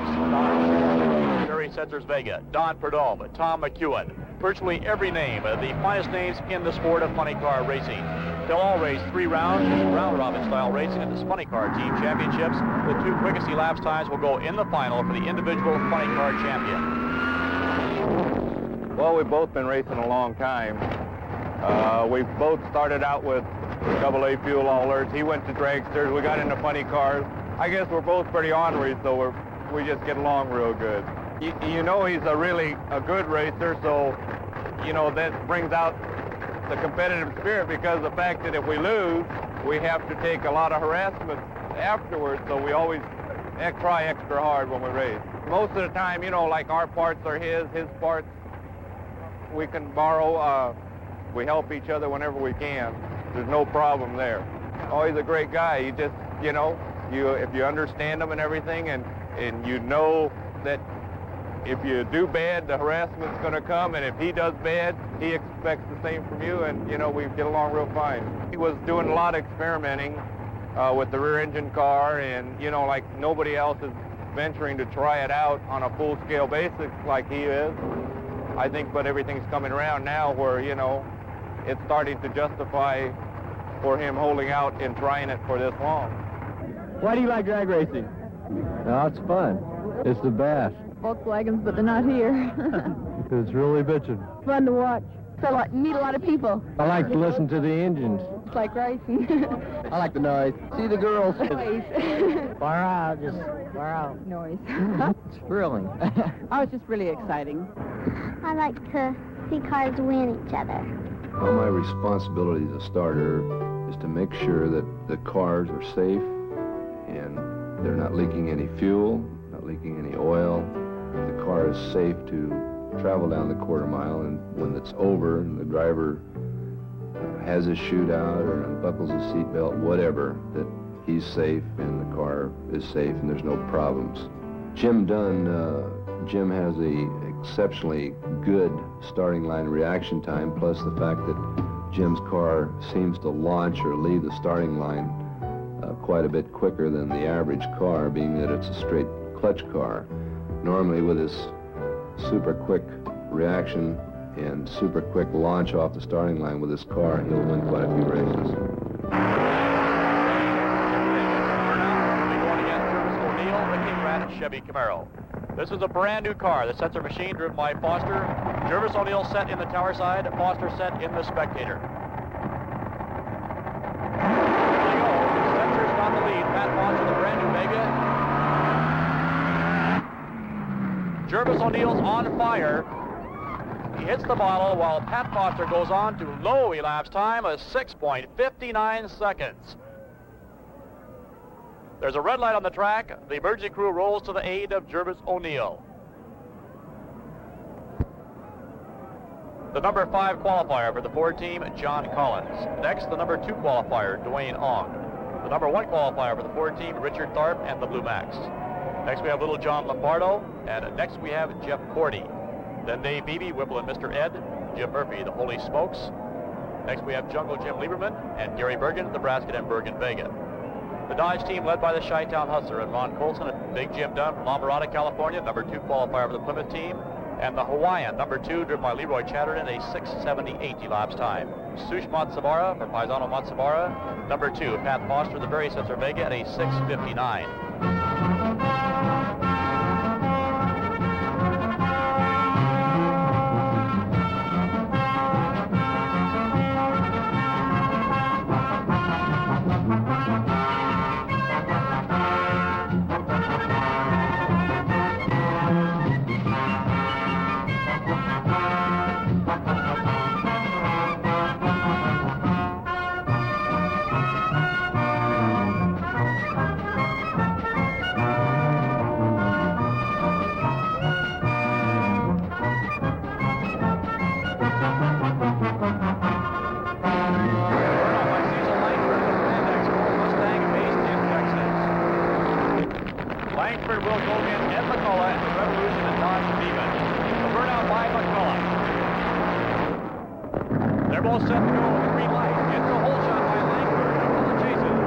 Barry Setzers Vega, Don Perdome, Tom McEwen. Virtually every name of the finest names in the sport of funny car racing. They'll all race 3 rounds, round-robin style racing at this Funny Car Team Championships. The 2 quickest elapsed times will go in the final for the individual funny car champion. Well, we've both been racing a long time. We both started out with AA fuel haulers. He went to dragsters. We got into funny cars. I guess we're both pretty ornery, so we just get along real good. You know, he's a good racer, so, you know, that brings out the competitive spirit, because the fact that if we lose, we have to take a lot of harassment afterwards, so we always try extra hard when we race. Most of the time, you know, like our parts are his parts we can borrow. We help each other whenever we can. There's no problem there. Oh, he's a great guy. You just, you know, if you understand him and everything, and you know that if you do bad, the harassment's going to come, and if he does bad, he expects the same from you, and, you know, we get along real fine. He was doing a lot of experimenting with the rear engine car, and, you know, like nobody else is venturing to try it out on a full-scale basis like he is. I think, but everything's coming around now where, you know, it's starting to justify for him holding out and trying it for this long. Why do you like drag racing? No, it's fun. It's the best. Volkswagens, but they're not here. It's really bitching. Fun to watch. So meet a lot of people. I like to listen to the engines. It's like racing. I like the noise. See the girls. Noise. Far out, just far out. Noise. It's thrilling. Oh, it's just really exciting. I like to see cars win each other. Well, my responsibility as a starter is to make sure that the cars are safe and they're not leaking any fuel, not leaking any oil. The car is safe to travel down the quarter mile, and when it's over and the driver has his chute out or unbuckles his seatbelt, whatever, that he's safe and the car is safe and there's no problems. Jim Dunn, Jim has a exceptionally good starting line reaction time, plus the fact that Jim's car seems to launch or leave the starting line quite a bit quicker than the average car, being that it's a straight clutch car. Normally with his super quick reaction and super quick launch off the starting line with his car, he'll win quite a few races. Chevy Camaro. This is a brand new car. The Setzer machine driven by Foster. Jervis O'Neill set in the tower side. Foster set in the spectator. Here we go. Setzer's got the lead. Pat Foster, the brand new Vega. Jervis O'Neill's on fire. He hits the bottle while Pat Foster goes on to low elapsed time of 6.59 seconds. There's a red light on the track. The emergency crew rolls to the aid of Jervis O'Neill. The number 5 qualifier for the Ford team, John Collins. Next, the number 2 qualifier, Dwayne Ong. The number 1 qualifier for the Ford team, Richard Tharp and the Blue Max. Next, we have Little John Lombardo, and next we have Jeff Cordy. Then Dave Beebe, Whipple and Mr. Ed, Jim Murphy, the Holy Smokes. Next, we have Jungle Jim Lieberman and Gary Bergen, the Brasket and Bergen Vega. The Dodge team led by the Chi-Town Hustler and Ron Colson and Big Jim Dunn from La Mirada, California, number 2 qualifier for the Plymouth team. And the Hawaiian, number 2, driven by Leroy Chatterton, a 6:78 elapsed time. Sush Matsubara for Paisano Matsubara, number 2, Pat Foster, the Barry Setzer Vega, at a 6:59. Langsford will go against Ed McCullough and the Revolution and Dodge Stevens. The burnout by McCullough. They're both set to go with the green light. It's a hole shot by Langsford. McCullough chases.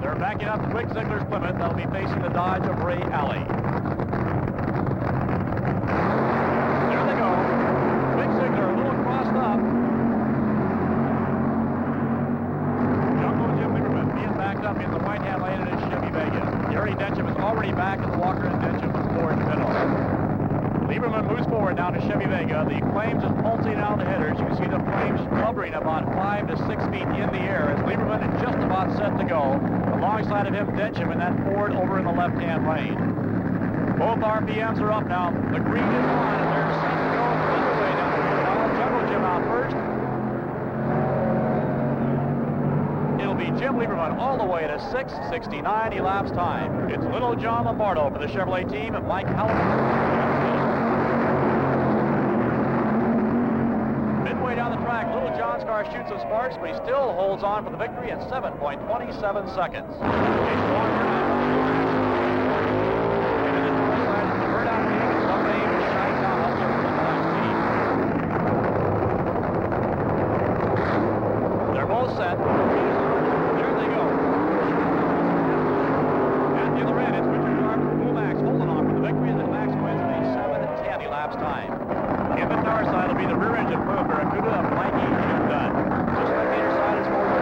They're backing up Quick Ziegler's Plymouth. That'll be facing the Dodge of Ray Alley. There they go. Quick Ziegler a little crossed up. Jim Lieberman being backed up in the right-hand lane in his Chevy Vega. Gary Dencham is already back in the Walker and Dencham forward middle. Lieberman moves forward down to Chevy Vega. The flames is pulsing out the headers. You can see the flames hovering about 5 to 6 feet in the air as Lieberman is just about set to go. Alongside of him, Dencham in that Ford over in the left-hand lane. Both RPMs are up now. The green is on and they're set to go for underway down the field. Now Jungle Jim out first. It'll be Jim Lieberman all the way to 6:69 elapsed time. It's Little John Lombardo for the Chevrolet team and Mike Halliburton. Midway down the track, Little John's car shoots some sparks, but he still holds on for the victory in 7.27 seconds. They're both set. There they go. At the other end, it's Richard Sharp and Max holding on for the victory as Max wins in a 7:10 elapsed time. In the tower side will be the rear engine for Barracuda of Mikey Jim Dunn. Just like the inner side is for the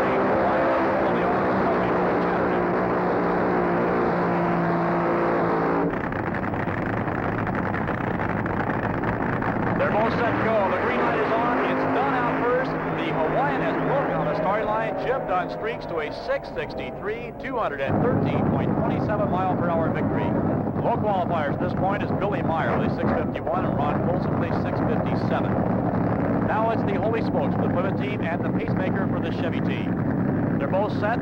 They're both set to go. The green light is on. It's Dunn out first. The Hawaiian has broken on the starting line. Jim Dunn streaks to a 6:63, 213.27 mile per hour victory. Low qualifiers at this point is Billy Meyer with a 6:51 and Ron Colson with a 6:57. Now it's the Holy Smokes for the Plymouth team and the Pacemaker for the Chevy team. They're both set.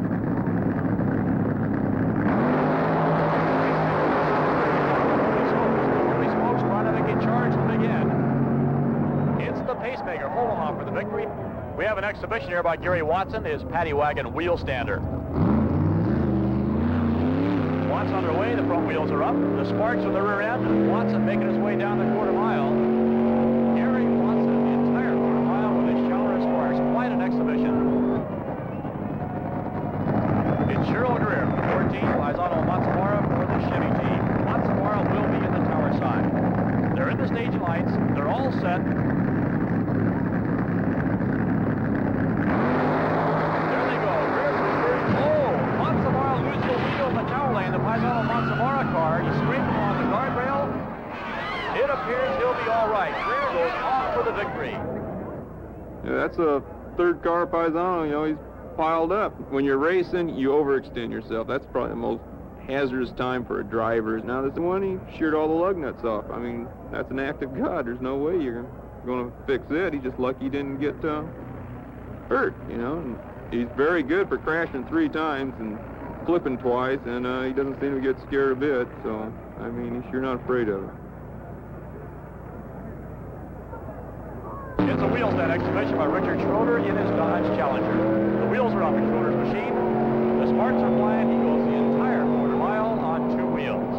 Holy Smokes trying to make a charge to begin. It's the Pacemaker holding on for the victory. We have an exhibition here by Gary Watson, his paddy wagon wheel stander. Once underway, the front wheels are up. The sparks on the rear end. Watson making his way down the quarter mile. Gary Watson, the entire quarter mile with a shower of sparks. Quite an exhibition. It's Cheryl Greer from the Ford team, Lizato Matsumura for the Chevy team. Matsumura will be in the tower side. They're in the staging lights. They're all set. It appears he'll be all right. Greer goes off for the victory. Yeah, that's a third car Paisano. You know, he's piled up. When you're racing, you overextend yourself. That's probably the most hazardous time for a driver. Now, this one, he sheared all the lug nuts off. I mean, that's an act of God. There's no way you're going to fix it. He's just lucky he didn't get hurt, you know. And he's very good for crashing 3 times and flipping twice, and he doesn't seem to get scared a bit. So, I mean, he's sure not afraid of it. It's a wheel stand exhibition by Richard Schroeder in his Dodge Challenger. The wheels are off in Schroeder's machine. The sparks are flying. He goes the entire quarter mile on 2 wheels.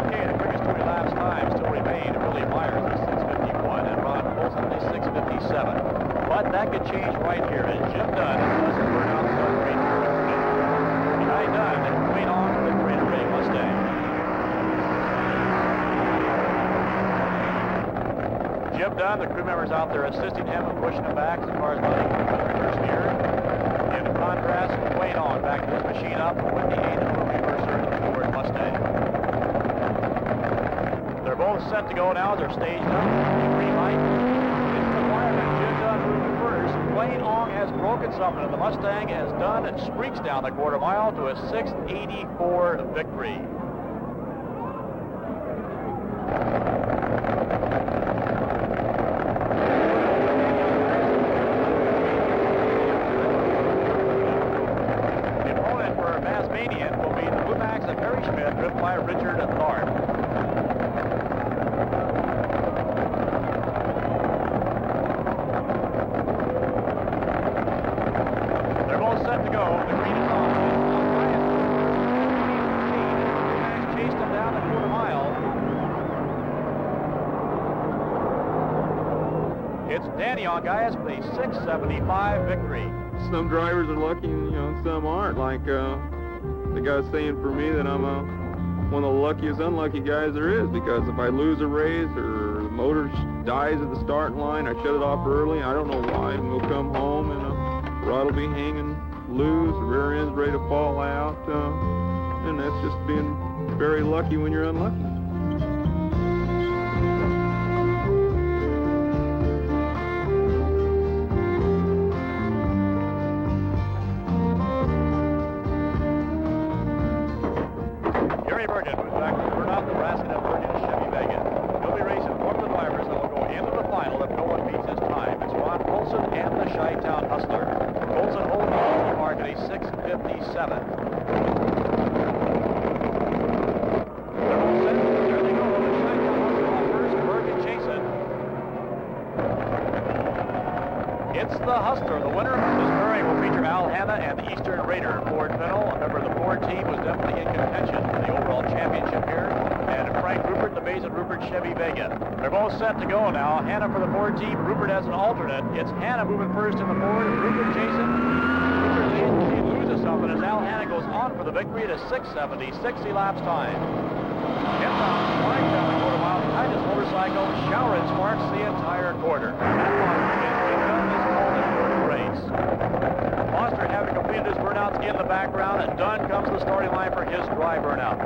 Okay, the quickest 2 elapsed time still remain Billy Myers at 6:51 and Ron Colson at 6:57. But that could change right here as Jim Dunn doesn't burn out the green victory. Guy Dunn went on to the Grand Prix Mustang. Jim Dunn, the crew members out there assisting him and pushing him back as far as letting him reverse gear. In contrast, Wayne on back to his machine up with the 8-foot reverser in the Ford Mustang. They're both set to go now as they're staged up. The green light. It's the fireman, Jim Dunn, moving first. Wayne Ong has broken something in the Mustang as Dunn and streaks down the quarter mile to a 6:84 victory. all set to go. The green is on. Chased him down the quarter mile. It's Danny on Gaius with a 6:75 victory. Some drivers are lucky, some aren't. Like the guy's saying for me that I'm one of the luckiest unlucky guys there is, because if I lose a race or the motor dies at the starting line, I shut it off early, I don't know why, and we'll come home and rod will be hanging loose, the rear end's ready to fall out, and that's just being very lucky when you're unlucky. It's the Hustler. The winner of this pairing will feature Al Hanna and the Eastern Raider. Ford Fennell, a member of the Ford team, was definitely in contention for the overall championship here. And Frank Rupert, the Mason Rupert Chevy Vega. They're both set to go now. Hanna for the Ford team, Rupert as an alternate. It's Hanna moving first in the Ford. Rupert chasing. Rupert he loses something as Al Hanna goes on for the victory at a 6:70, 60 laps time. Inbound, flying down the quarter mile behind his motorcycle, showering sparks the entire quarter. Foster, having completed his burnouts in the background, and Dunn comes to the starting line for his dry burnout.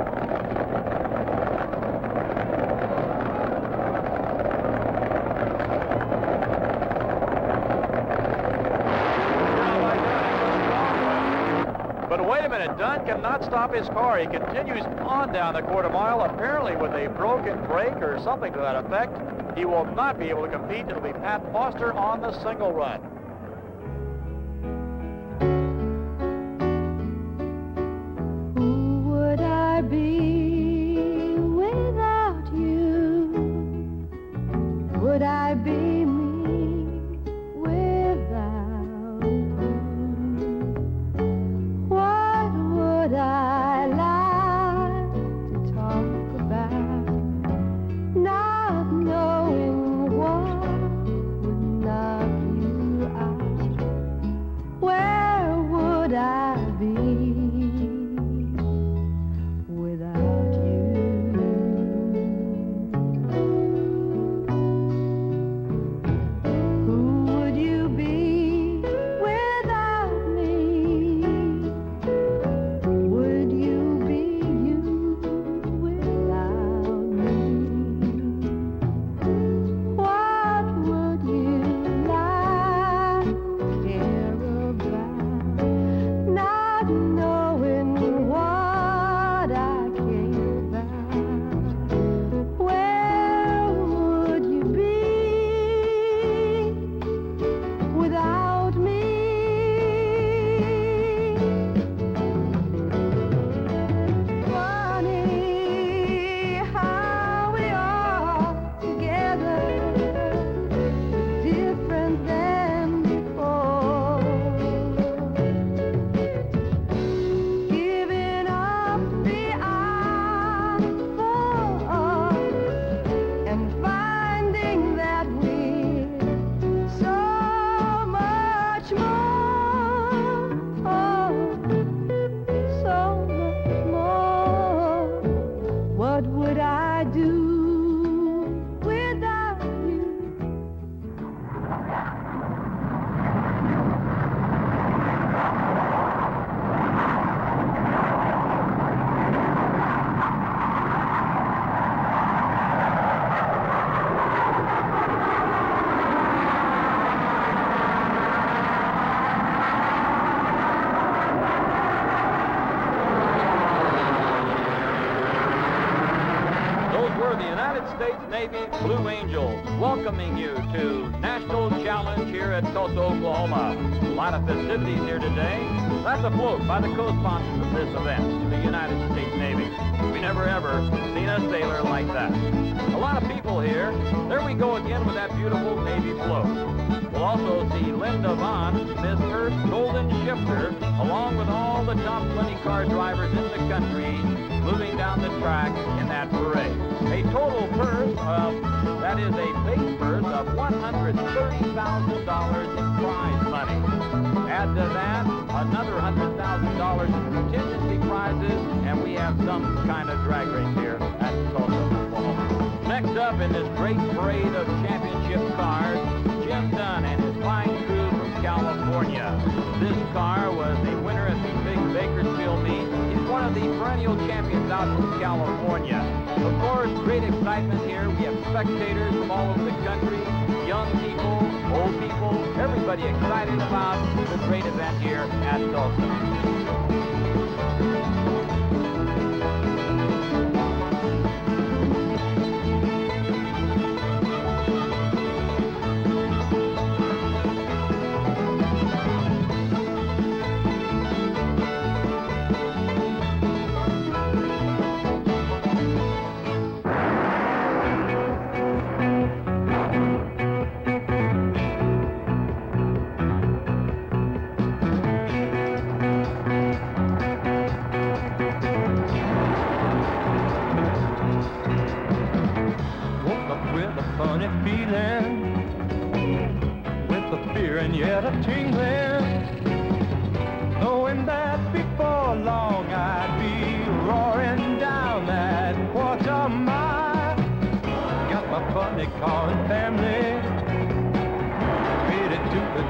But wait a minute, Dunn cannot stop his car. He continues on down the quarter mile, apparently with a broken brake or something to that effect. He will not be able to compete. It'll be Pat Foster on the single run. Be without you? Would I be me without you? What would I like to talk about? Not knowing what would knock you out. Where would I be? Blue Angels, welcoming you to National Challenge here at Tulsa, Oklahoma. A lot of festivities here today. That's a float by the co-sponsors of this event, the United States Navy. We never ever seen a sailor like that. A lot of people here. There we go again with that beautiful Navy float. We'll also see Linda Vaughn, Miss Earth Golden Shifter, along with all the top 20 car drivers in the country, moving down the track in that parade. A total purse of, that is a base purse of $130,000 in prize money. Add to that another $100,000 in contingency prizes, and we have some kind of drag race here at Tulsa, Oklahoma. Next up in this great parade of championship cars, Jim Dunn and his fine crew from California. This car was a winner at the big Bakersfield meet. He's one of the perennial champions out from California. Of course, great excitement here. We have spectators from all over the country, young people, old people, everybody excited about the great event here at Tulsa.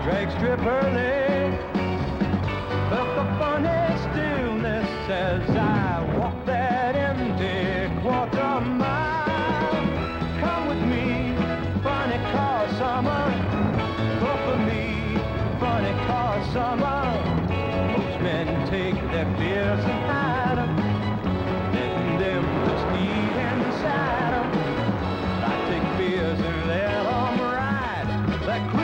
Dragster early, felt the funny stillness as I walked that empty quarter mile. Come with me, funny car summer. Go for me, funny car summer. Most men take their fears and hide them, letting them put speed inside them. I take fears and let them ride that cruise.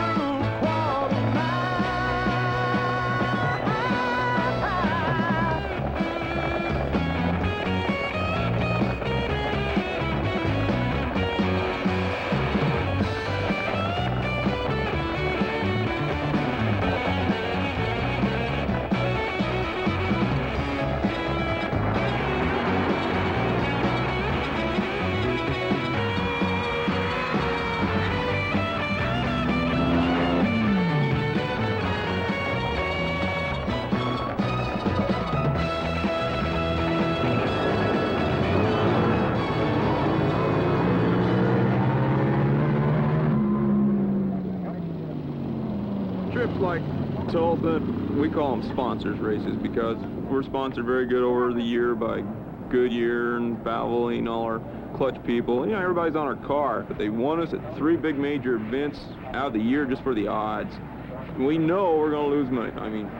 Trips like Tulsa, we call them sponsors races because we're sponsored very good over the year by Goodyear and Valvoline, all our clutch people. You know, everybody's on our car, but they want us at 3 big major events out of the year just for the odds. And we know we're going to lose money. I mean,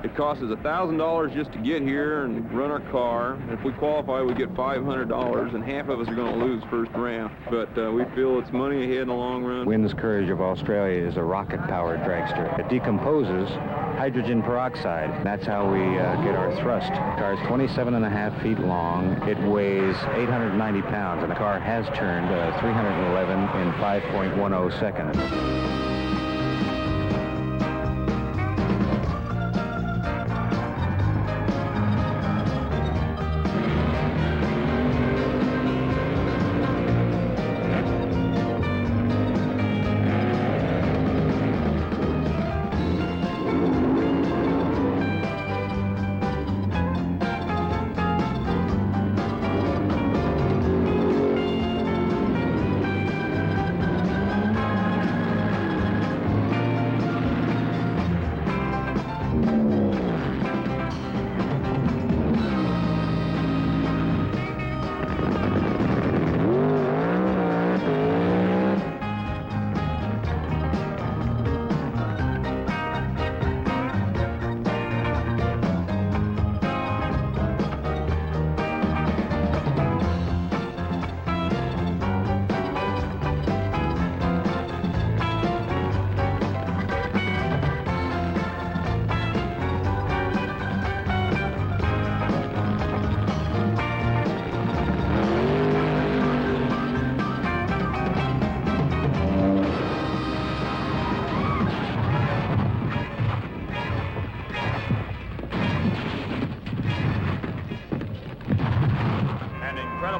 it costs us $1,000 just to get here and run our car. If we qualify, we get $500, and half of us are going to lose first round. But we feel it's money ahead in the long run. Wind's Courage of Australia is a rocket-powered dragster. It decomposes hydrogen peroxide. That's how we get our thrust. The car is 27.5 feet long. It weighs 890 pounds, and the car has turned 311 in 5.10 seconds.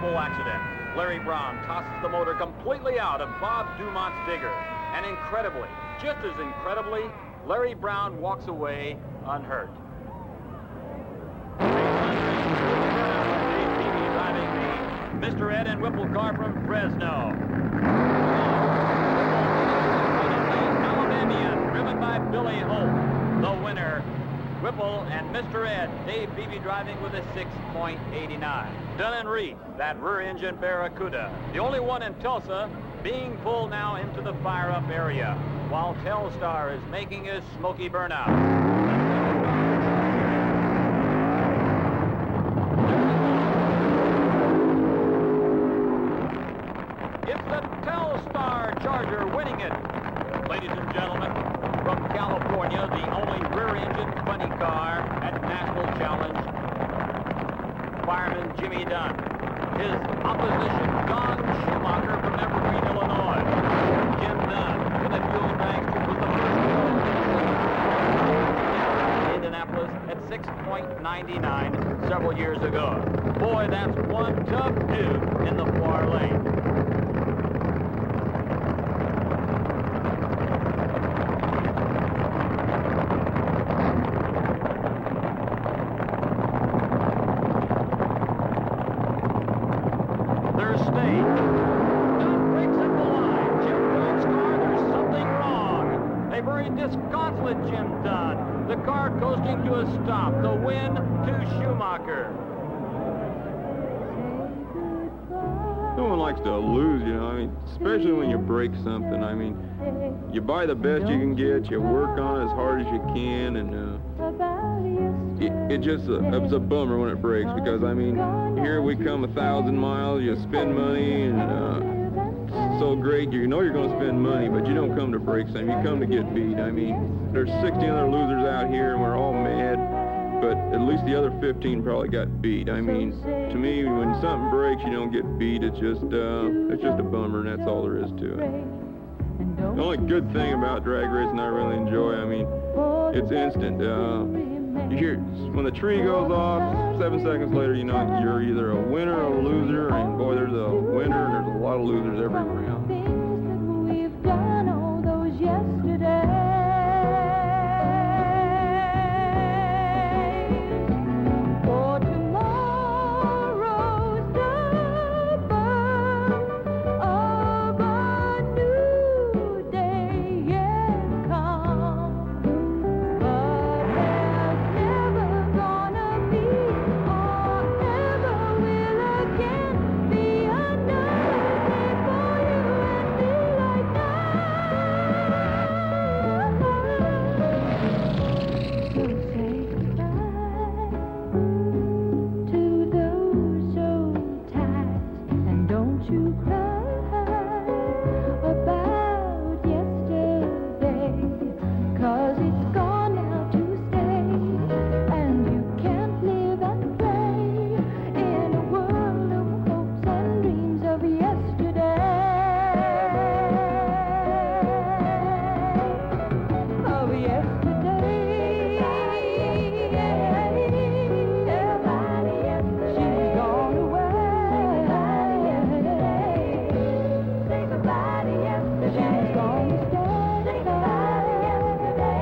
terrible accident. Larry Brown tosses the motor completely out of Bob Dumont's digger. And incredibly, just as incredibly, Larry Brown walks away unhurt. Driving the Mr. Ed and Whipple car from Fresno. Alabamian, driven by Billy Holt. The winner, Whipple and Mr. Ed, Dave Beebe driving with a 6.89. Dunn and Reed, that rear-engine Barracuda, the only one in Tulsa, being pulled now into the fire-up area, while Telstar is making his smoky burnout. It's the Telstar Charger winning it. Ladies and gentlemen, from California, the only rear-engine funny car at National Challenge, fireman Jimmy Dunn. His opposition, John Schumacher from Evergreen, Illinois. Jim Dunn, in the fuel dragster, was the first in Indianapolis at 6.99 several years ago. Boy, that's one tough dude in the far lane. Disconsolate Jim Dunn. The car coasting to a stop. The win to Schumacher. No one likes to lose, you know. I mean, especially when you break something. I mean, you buy the best you can get. You work on it as hard as you can, and it's a bummer when it breaks because I mean, here we come 1,000 miles. You spend money and. So great, you know you're going to spend money, but you don't come to break something. You come to get beat. I mean, there's 60 other losers out here, and we're all mad, but at least the other 15 probably got beat. I mean, to me, when something breaks, you don't get beat. It's just a bummer, and that's all there is to it. The only good thing about drag racing I really enjoy, I mean, it's instant. You hear, when the tree goes off, 7 seconds later, you know you're either a winner or a loser, and boy, there's a winner and there's a lot of losers every round. We've done all those yesterday. For tomorrow's the birth of a new day yet come. But there's never gonna be or ever will again be another day for you and me like that. So say goodbye to those old ties, and don't you cry about yesterday, 'cause it's gone now to stay, and you can't live and play in a world of hopes and dreams of yesterday. Of yesterday. She's gone away. Say goodbye to yesterday. She's gone to stay. Say goodbye to yesterday.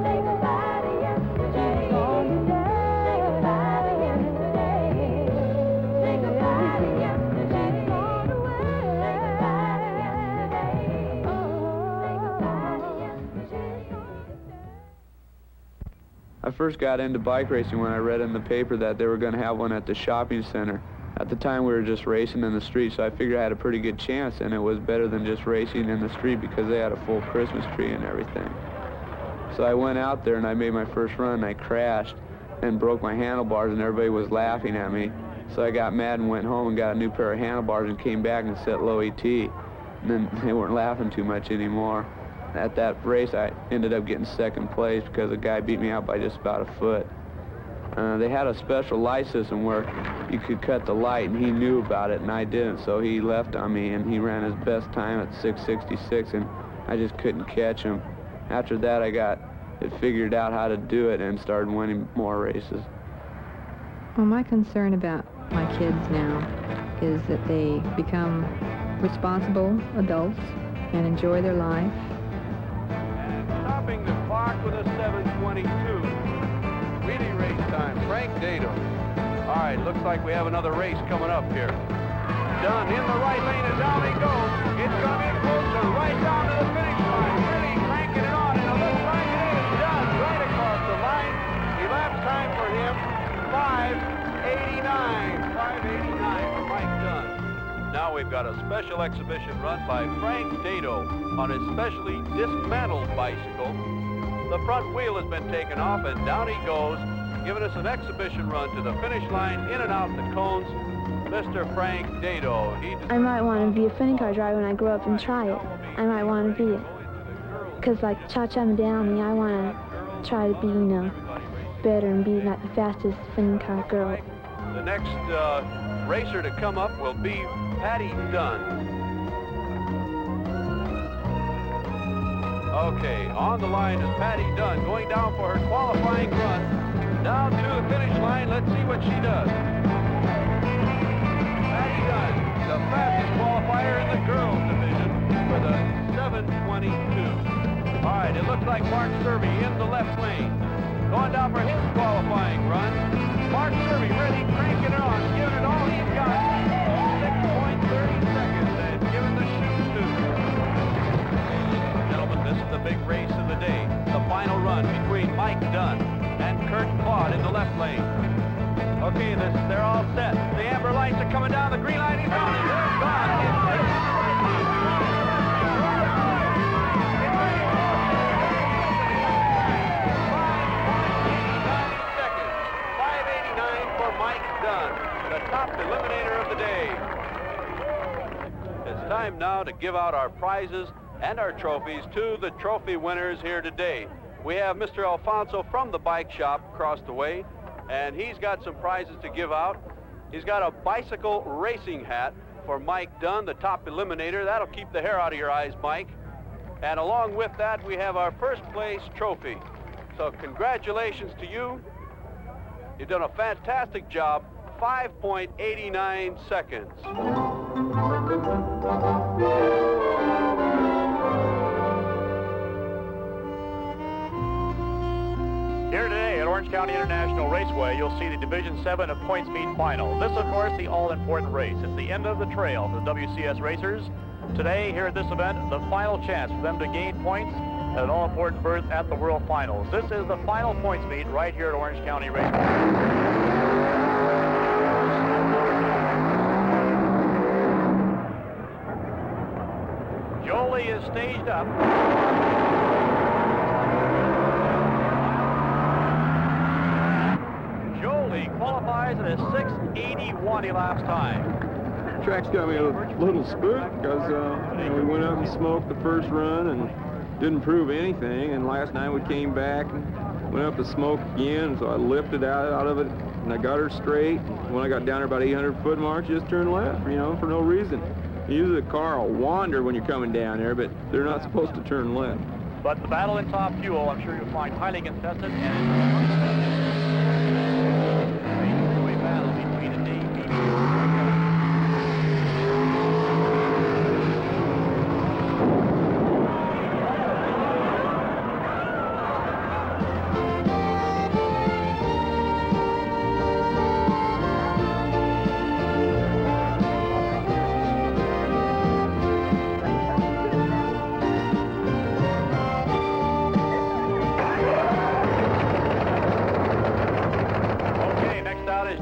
Say goodbye to yesterday. She's gone today. Say goodbye to yesterday. Say goodbye to yesterday. She's gone away. Say goodbye to yesterday. Oh, say goodbye to yesterday. I first got into bike racing when I read in the paper that they were going to have one at the shopping center. At the time, we were just racing in the street, so I figured I had a pretty good chance, and it was better than just racing in the street because they had a full Christmas tree and everything. So I went out there, and I made my first run, and I crashed and broke my handlebars, and everybody was laughing at me. So I got mad and went home and got a new pair of handlebars and came back and set low ET. And then they weren't laughing too much anymore. At that race, I ended up getting second place because a guy beat me out by just about a foot. They had a special light system where you could cut the light, and he knew about it, and I didn't, so he left on me, and he ran his best time at 6:66, and I just couldn't catch him. After that, I got it figured out how to do it and started winning more races. Well, my concern about my kids now is that they become responsible adults and enjoy their life. And stopping the clock with a 7:22. Really race time. Frank Dado. All right, looks like we have another race coming up here. Dunn in the right lane, and down he goes. It's going to be closer, right down to the finish line. Really cranking it on, and it looks like it is Dunn right across the line. Elapsed time for him, 5:89. 5:89 for Mike Dunn. Now we've got a special exhibition run by Frank Dado on his specially dismantled bicycle. The front wheel has been taken off, and down he goes, giving us an exhibition run to the finish line, in and out the cones. Mr. Frank Dado. I might want to be a funny car driver when I grow up and try it. I might want to be it. Because like Cha-Cha Medallion, I want to try to be, you know, better and be like the fastest funny car girl. The next racer to come up will be Patty Dunn. Okay, on the line is Patty Dunn, going down for her qualifying run. Down to the finish line. Let's see what she does. Patty Dunn, the fastest qualifier in the girls division with a 7:22. All right, it looks like Mark Serby in the left lane. Going down for his qualifying run. Mark Serby really cranking it on, giving it all he's got. 6.30 seconds and giving the shoot to. Gentlemen, this is the big race of the day. The final run between Mike Dunn and Kurt Claude in the left lane. Okay, they're all set. The amber lights are coming down. The green light is on. And they're gone. Seconds. 5:89 for Mike Dunn, the top eliminator of the day. It's time now to give out our prizes and our trophies to the trophy winners here today. We have Mr. Alfonso from the bike shop across the way, and he's got some prizes to give out. He's got a bicycle racing hat for Mike Dunn, the top eliminator. That'll keep the hair out of your eyes, Mike. And along with that, we have our first place trophy. So congratulations to you. You've done a fantastic job. 5.89 seconds. Here today at Orange County International Raceway, you'll see the Division 7 of points meet final. This, of course, the all-important race. It's the end of the trail for the WCS racers. Today, here at this event, the final chance for them to gain points at an all-important berth at the World Finals. This is the final points meet right here at Orange County Raceway. Jolie is staged up. Jolie qualifies at a 6:81 elapsed time. The track's got me a little spooked because we went up and smoked the first run and didn't prove anything. And last night we came back and went up to smoke again. So I lifted out of it and I got her straight. When I got down there about 800 foot mark, just turned left, for no reason. Usually the car will wander when you're coming down there, but they're not supposed to turn left. But the battle in top fuel, I'm sure you'll find highly contested, and it's a battle between the Navy.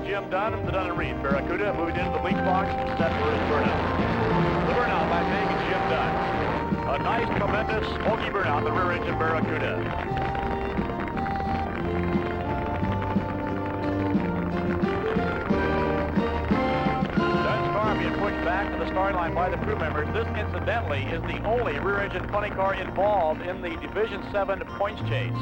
Jim Dunn of the Dunn & Reed Barracuda, moving into the bleak box, set for his burnout. The burnout by Meg and Jim Dunn. A nice, tremendous, smoky burnout, the rear engine Barracuda. Dunn's car being pushed back to the start line by the crew members. This, incidentally, is the only rear engine funny car involved in the Division 7 points chase.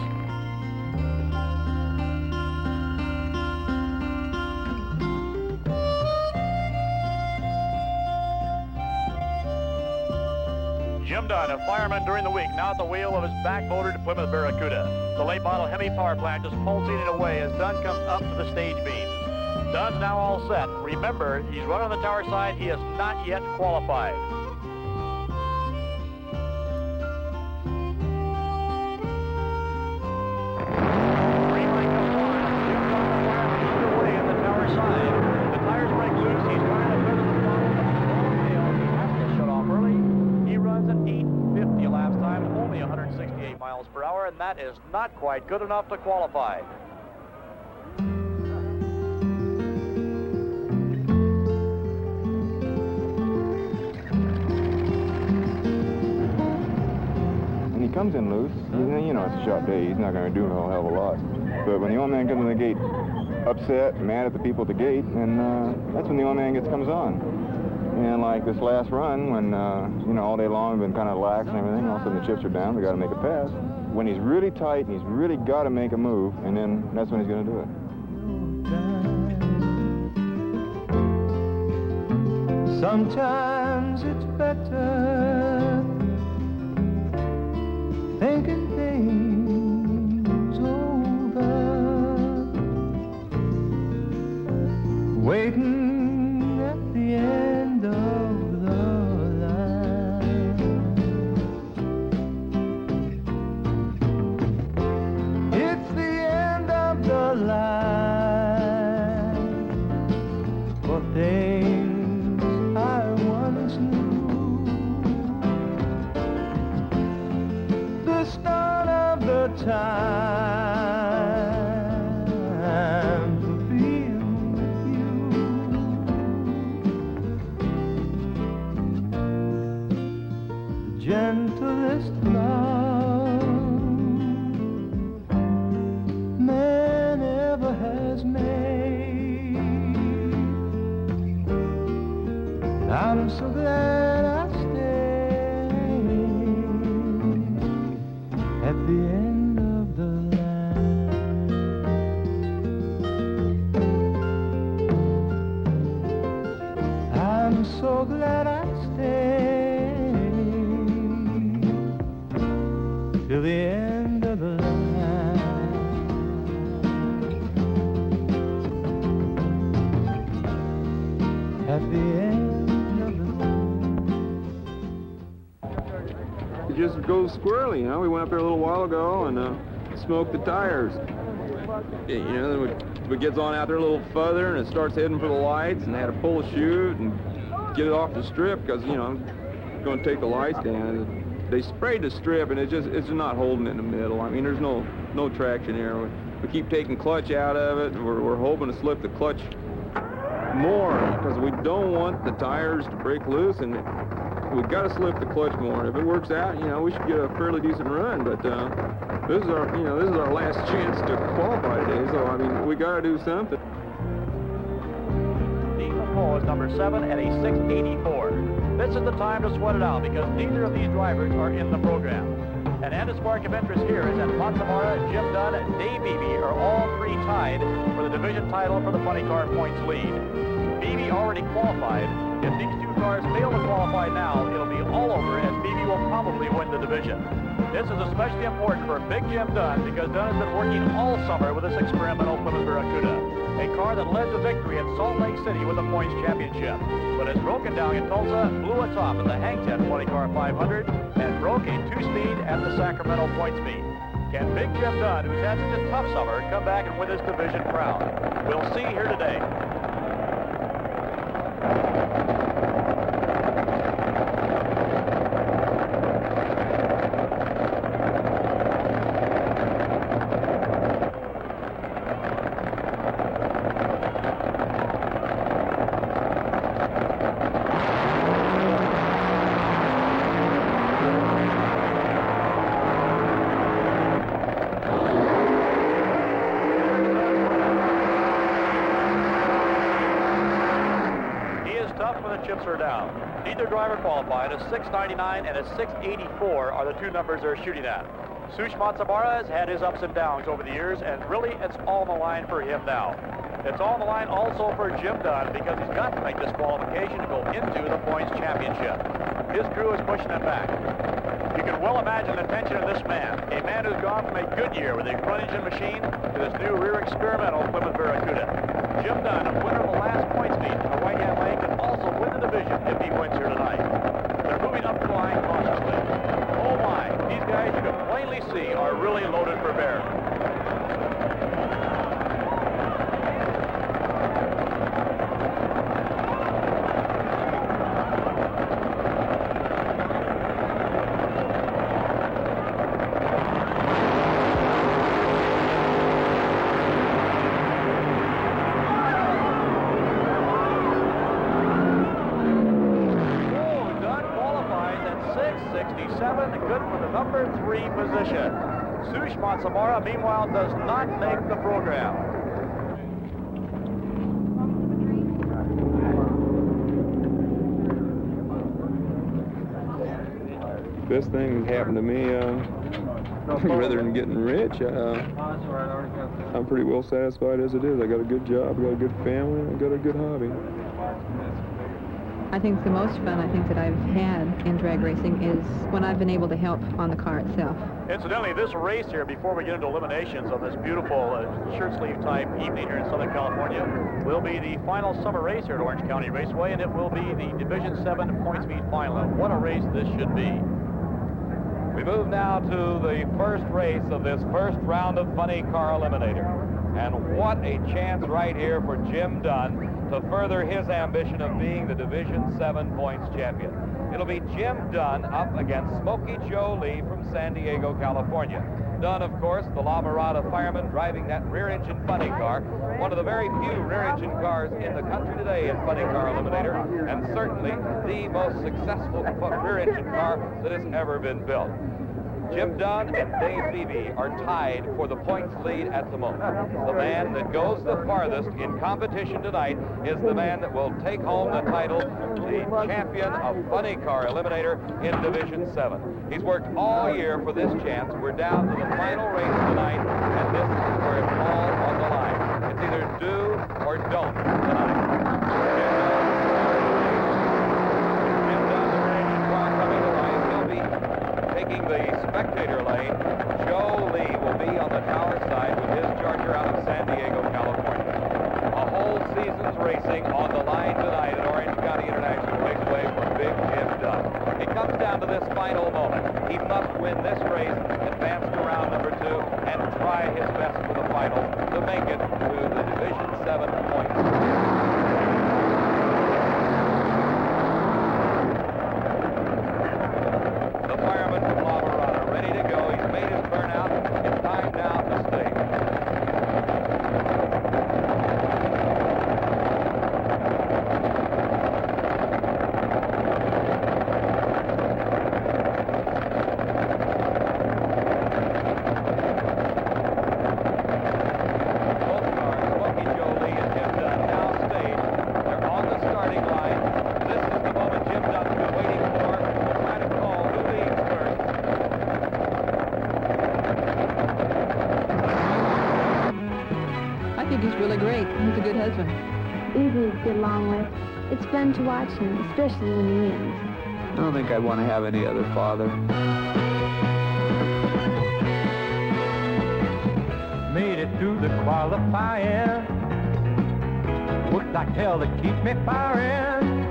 Jim Dunn, a fireman during the week, now at the wheel of his back-motored Plymouth Barracuda. The late model Hemi power plant just pulsating away as Dunn comes up to the stage beams. Dunn's now all set. Remember, he's running on the tower side. He is not yet qualified. Green light comes on. Jim Dunn requires to put away in the tower side. The tires break loose. He's trying to feather the throttle. He has to shut off early. He runs at 8:50 laps time, only 168 miles per hour, and that is not quite good enough to qualify. When he comes in loose, you know, it's a short day. He's not going to do a whole hell of a lot. But when the old man comes in the gate upset, mad at the people at the gate, and that's when the old man comes on. And like this last run, when, you know, all day long we've been kind of lax and everything, all of a sudden the chips are down, we got to make a pass. When he's really tight and he's really got to make a move, and then that's when he's going to do it. Sometimes it's better thinking things over, waiting at the end of the line. It's the end of the line for things I once knew. The start of the time for being with you. The gentlest love man ever has made. I'm so glad I stayed at the end of the line. I'm so glad I stayed till the end of the line. At the end. It just goes squirrely, you know. We went up there a little while ago and smoked the tires. You know, then it gets on out there a little further and it starts heading for the lights, and they had to pull a chute and get it off the strip because, you know, it's going to take the lights down. They sprayed the strip and it's just not holding it in the middle. I mean, there's no traction here. We keep taking clutch out of it, and we're hoping to slip the clutch more because we don't want the tires to break loose, and we've got to slip the clutch more. If it works out, you know, we should get a fairly decent run, but this is our last chance to qualify today, so I mean, we got to do something. Ethan Poe is number 7 at a 684. This is the time to sweat it out because neither of these drivers are in the program. An added spark of interest here is that Matsubara, Jim Dunn, and Dave Beebe are all three tied for the division title for the funny car points lead. Beebe already qualified. If these two cars fail to qualify now, it'll be all over and Beebe will probably win the division. This is especially important for Big Jim Dunn because Dunn has been working all summer with this experimental Plymouth Barracuda, a car that led to victory at Salt Lake City with the points championship, but has broken down in Tulsa, blew a top in the Hang 10 20 car 500, and broke a 2-speed at the Sacramento points meet. Can Big Jim Dunn, who's had such a tough summer, come back and win this division crown? We'll see here today. Chips are down. Neither driver qualified. A 699 and a 684 are the two numbers they're shooting at. Sush Matsubara has had his ups and downs over the years, and really it's all on the line for him now. It's all on the line also for Jim Dunn because he's got to make this qualification to go into the points championship. His crew is pushing him back. You can well imagine the tension of this man, a man who's gone from a Goodyear with a front engine machine to this new rear experimental Plymouth Barracuda. Jim Dunn, winner of the last points meet in the Whiteham Lane, can also win the division if he wins here tonight. They're moving up the line cautiously. Oh my, these guys you can plainly see are really loaded for bear. Good for the number 3 position. Sush Matsamara, meanwhile, does not make the program. Best thing that happened to me, rather than getting rich, I'm pretty well satisfied as it is. I got a good job, I got a good family, I got a good hobby. I think the most fun that I've had in drag racing is when I've been able to help on the car itself. Incidentally, this race here, before we get into eliminations on this beautiful shirt sleeve type evening here in Southern California, will be the final summer race here at Orange County Raceway, and it will be the Division 7 points meet final. And what a race this should be. We move now to the first race of this first round of Funny Car Eliminator. And what a chance right here for Jim Dunn to further his ambition of being the Division 7 points champion. It'll be Jim Dunn up against Smokey Joe Lee from San Diego, California. Dunn, of course, the La Mirada fireman driving that rear-engine funny car, one of the very few rear-engine cars in the country today in Funny Car Eliminator, and certainly the most successful rear-engine car that has ever been built. Jim Dunn and Dave Beebe are tied for the points lead at the moment. The man that goes the farthest in competition tonight is the man that will take home the title, the champion of Funny Car Eliminator in Division 7. He's worked all year for this chance. We're down to the final race tonight, and this is where it's all on the line. It's either do or don't tonight. Jim Dunn, the rear-engine car coming to line. He'll be taking the spectator lane. Joe Lee will be on the tower side with his Charger out of San Diego, California. A whole season's racing on the line tonight at Orange County International Raceway for Big Jim Dunn. It comes down to this final moment. He must win this race, advance to round number 2, and try his best for the final to make it to the Division 7 points. He's a good husband. Easy to get along with. It's fun to watch him, especially when he wins. I don't think I'd want to have any other father. Made it through the qualifying. Worked like hell to keep me firing.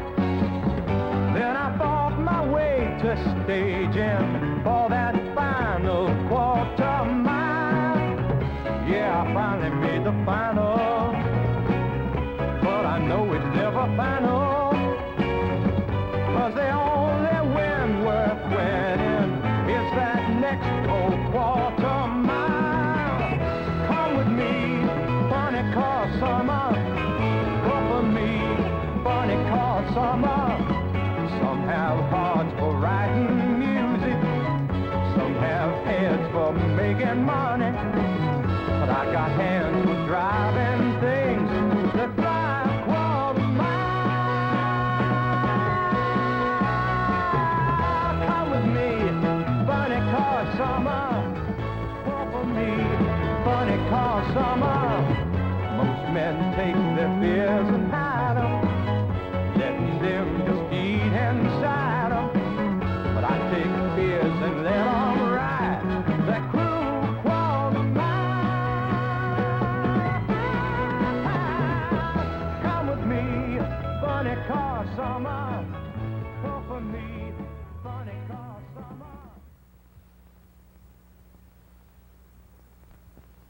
Then I fought my way to staging for that final quarter mile. Yeah, I finally made the final. I know it's never final, 'cause the only win worth winning is that next whole quarter mile. Come with me, funny car summer. Go for me, funny car summer. Some have hearts for writing music, some have heads for making money, but I got hands for driving things that fly. Funny car summer. Most men take their fears and hide them, letting them just eat inside them. But I take fears and let them ride that cruel quarter mile. mama, for me.